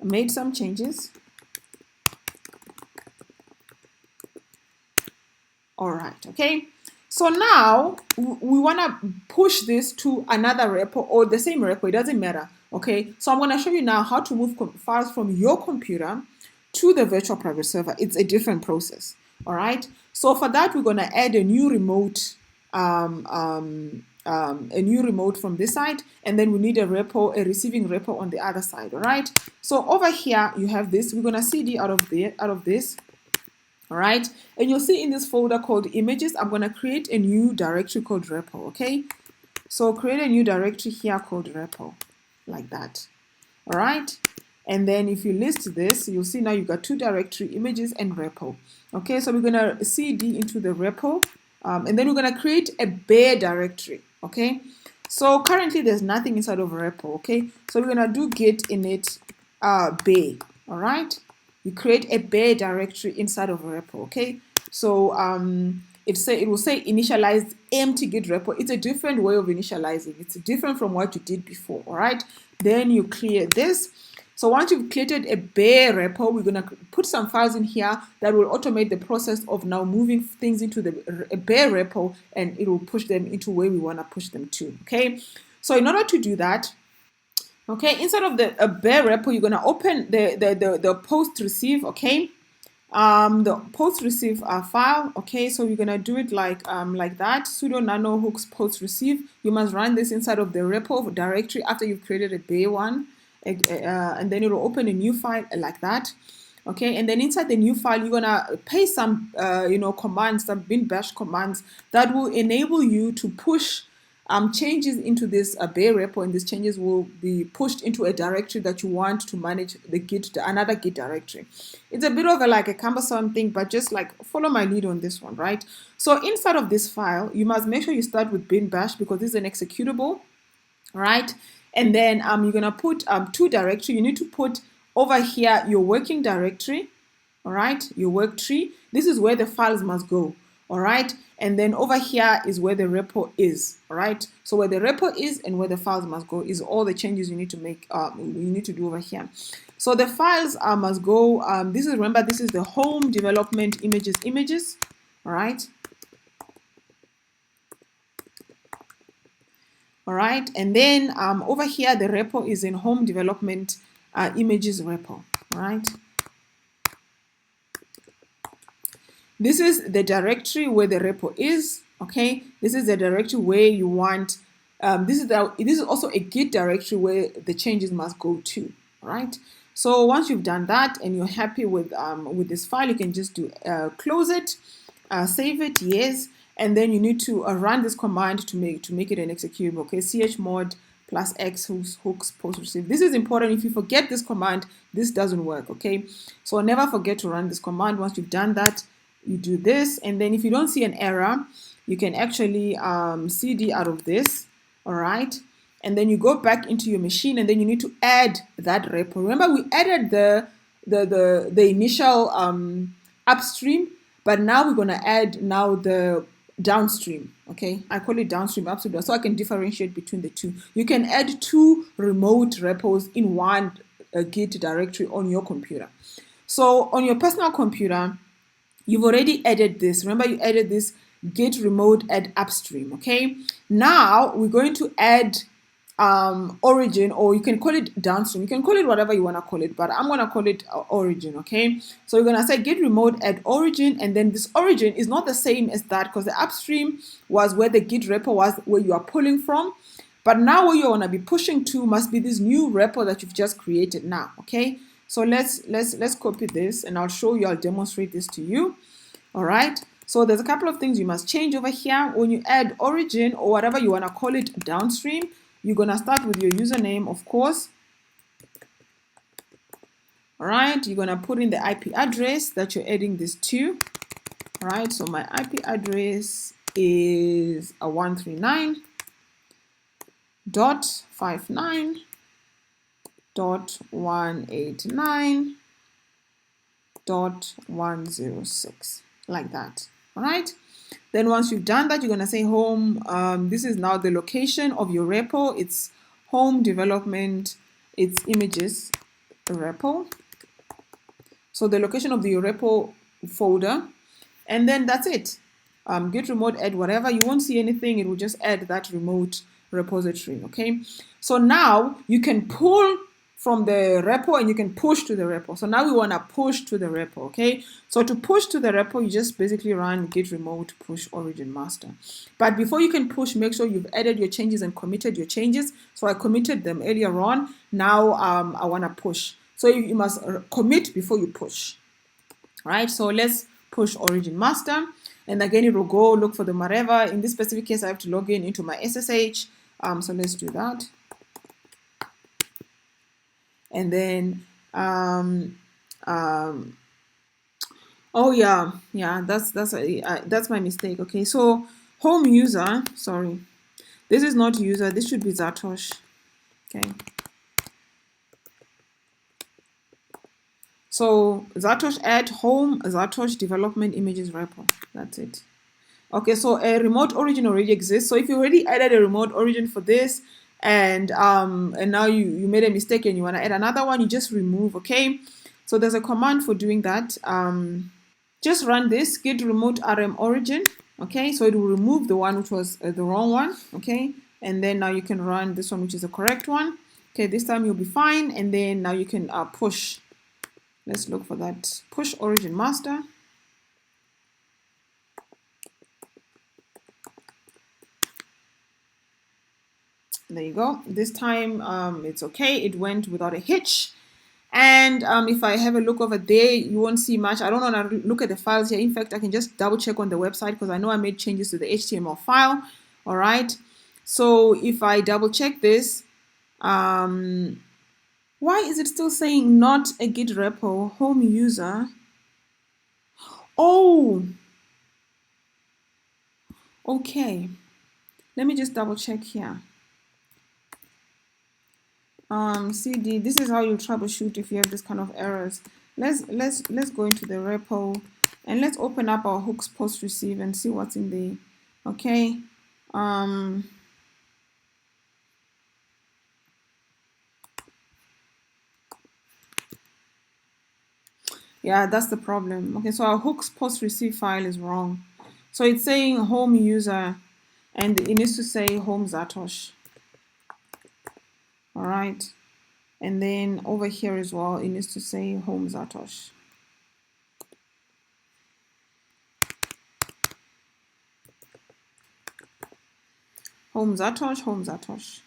made some changes. All right, okay. So now we want to push this to another repo or the same repo, it doesn't matter, okay? So I'm going to show you now how to move files from your computer to the virtual private server. It's a different process, all right? So for that, we're going to add a new remote from this side, and then we need a receiving repo on the other side, all right? So over here, you have this. We're going to cd out of this. All right, and you'll see in this folder called images, I'm going to create a new directory called repo, okay? So create a new directory here called repo, like that. All right, and then if you list this, you'll see now you've got two directory, images and repo. Okay, so we're going to cd into the repo, and then we're going to create a bare directory, okay? So currently there's nothing inside of repo, okay? So we're going to do git init bare, all right? You create a bare directory inside of a repo, okay? So it will say initialize empty git repo. It's a different way of initializing. It's different from what you did before, all right? Then you clear this. So once you've created a bare repo, we're going to put some files in here that will automate the process of now moving things into the bare repo, and it will push them into where we want to push them to. Okay, so in order to do that, okay, inside of the bare repo, you're going to open the post receive. Okay, the post receive file. Okay, so we're gonna do it like that, sudo nano hooks post receive. You must run this inside of the repo directory after you've created a bare one, and then it will open a new file like that. Okay, and then inside the new file, you're gonna paste some commands, some bin bash commands that will enable you to push changes into this bare repo, and these changes will be pushed into a directory that you want to manage the Git, another Git directory. It's a bit of a cumbersome thing, but just follow my lead on this one, right? So inside of this file, you must make sure you start with bin bash because this is an executable, right? And then you're gonna put two directory. You need to put over here your working directory, all right, your work tree. This is where the files must go, all right. And then over here is where the repo is, all right. So where the repo is and where the files must go is all the changes you need to make. You need to do over here. So the files must go. Remember, this is the home development images, all right. All right, and then over here the repo is in home development images repo, all right. This is the directory where the repo is, okay. This is the directory where you want, this is also a Git directory where the changes must go to, right? So once you've done that and you're happy with this file, you can just do close it, save it, yes, and then you need to run this command to make it an executable, okay. chmod +x hooks post receive. This is important. If you forget this command, this doesn't work, okay. So never forget to run this command. Once you've done that, you do this, and then if you don't see an error, you can actually cd out of this, all right, and then you go back into your machine, and then you need to add that repo. Remember, we added the initial upstream, but now we're going to add now the downstream, okay. I call it downstream upstream so I can differentiate between the two. You can add two remote repos in one Git directory on your computer. So on your personal computer, you've already added this. Remember, you added this git remote add upstream, okay. Now we're going to add origin, or you can call it downstream. You can call it whatever you want to call it, but I'm going to call it origin, okay. So we're going to say git remote add origin, and then this origin is not the same as that because the upstream was where the Git repo was, where you are pulling from. But now where you want to be pushing to must be this new repo that you've just created now, okay. So let's copy this, and I'll show you, I'll demonstrate this to you. All right. So there's a couple of things you must change over here. When you add origin or whatever you want to call it downstream, you're going to start with your username, of course. All right. You're going to put in the IP address that you're adding this to. All right. So my IP address is 139.59.189.106, like that. All right. Then once you've done that, you're going to say home. This is now the location of your repo. It's home development, it's images repo. So the location of the repo folder, and then that's it. Git remote add whatever. You won't see anything. It will just add that remote repository, okay. So now you can pull from the repo and you can push to the repo. So now we want to push to the repo, okay. So to push to the repo, you just basically run git remote push origin master. But before you can push, make sure you've added your changes and committed your changes. So I committed them earlier on. Now I want to push. So you must commit before you push. All right, so let's push origin master. And again, it will go look for the whatever. In this specific case, I have to log in into my SSH. So let's do that. And then, oh yeah, that's my mistake. Okay, so home user, sorry, this is not user. This should be Zatosh. Okay. So Zatosh add home Zatosh development images repo. That's it. Okay, so a remote origin already exists. So if you already added a remote origin for this, and now you made a mistake and you want to add another one, you just remove. Okay, so there's a command for doing that. Just run this git remote rm origin. Okay, so it will remove the one which was the wrong one. Okay, and then now you can run this one, which is the correct one. Okay, this time you'll be fine. And then now you can push. Let's look for that. Push origin master. There you go. This time it's okay. It went without a hitch. And if I have a look over there, you won't see much. I don't want to look at the files here. In fact, I can just double check on the website because I know I made changes to the HTML file. All right. So if I double check this, why is it still saying not a Git repo, home user? Oh, okay. Let me just double check here. CD, this is how you troubleshoot if you have this kind of errors. Let's go into the repo and let's open up our hooks post receive and see what's in there. Okay. Yeah, that's the problem. Okay, so our hooks post receive file is wrong. So it's saying home user and it needs to say home Satosh. All right, and then over here as well, it needs to say home Satosh. Home Satosh,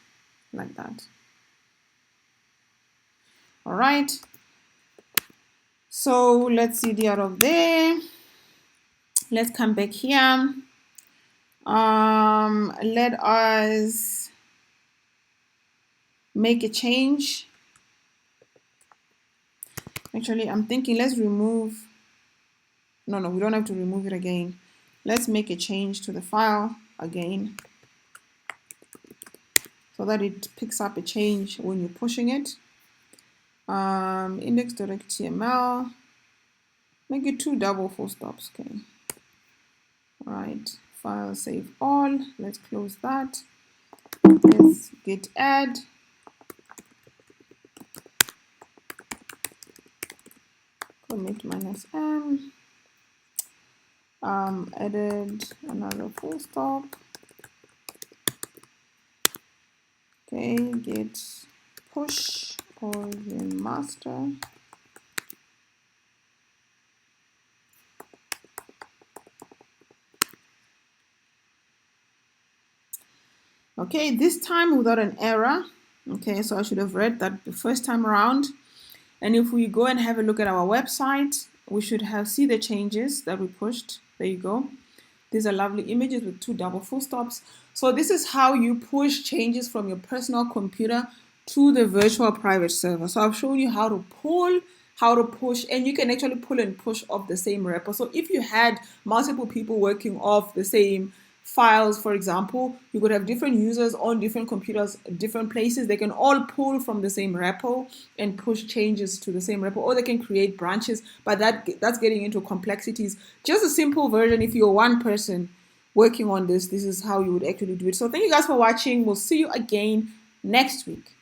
like that. All right, so let's see the out of there. Let's come back here. Let us make a change. Actually, I'm thinking let's remove. No, we don't have to remove it again. Let's make a change to the file again so that it picks up a change when you're pushing it. Index.html. Make it 2 double full stops. Okay. All right. File save all. Let's close that. Let's git add. Commit -m. Added another full stop. Okay, git push origin master. Okay, this time without an error. Okay, so I should have read that the first time around. And if we go and have a look at our website, we should see the changes that we pushed. There you go. These are lovely images with 2 double full stops. So this is how you push changes from your personal computer to the virtual private server. So I've shown you how to pull, how to push, and you can actually pull and push off the same repo. So if you had multiple people working off the same files, for example, you could have different users on different computers, different places. They can all pull from the same repo and push changes to the same repo, or they can create branches, but that's getting into complexities. Just a simple version, if you're one person working on this is how you would actually do it. So thank you guys for watching. We'll see you again next week.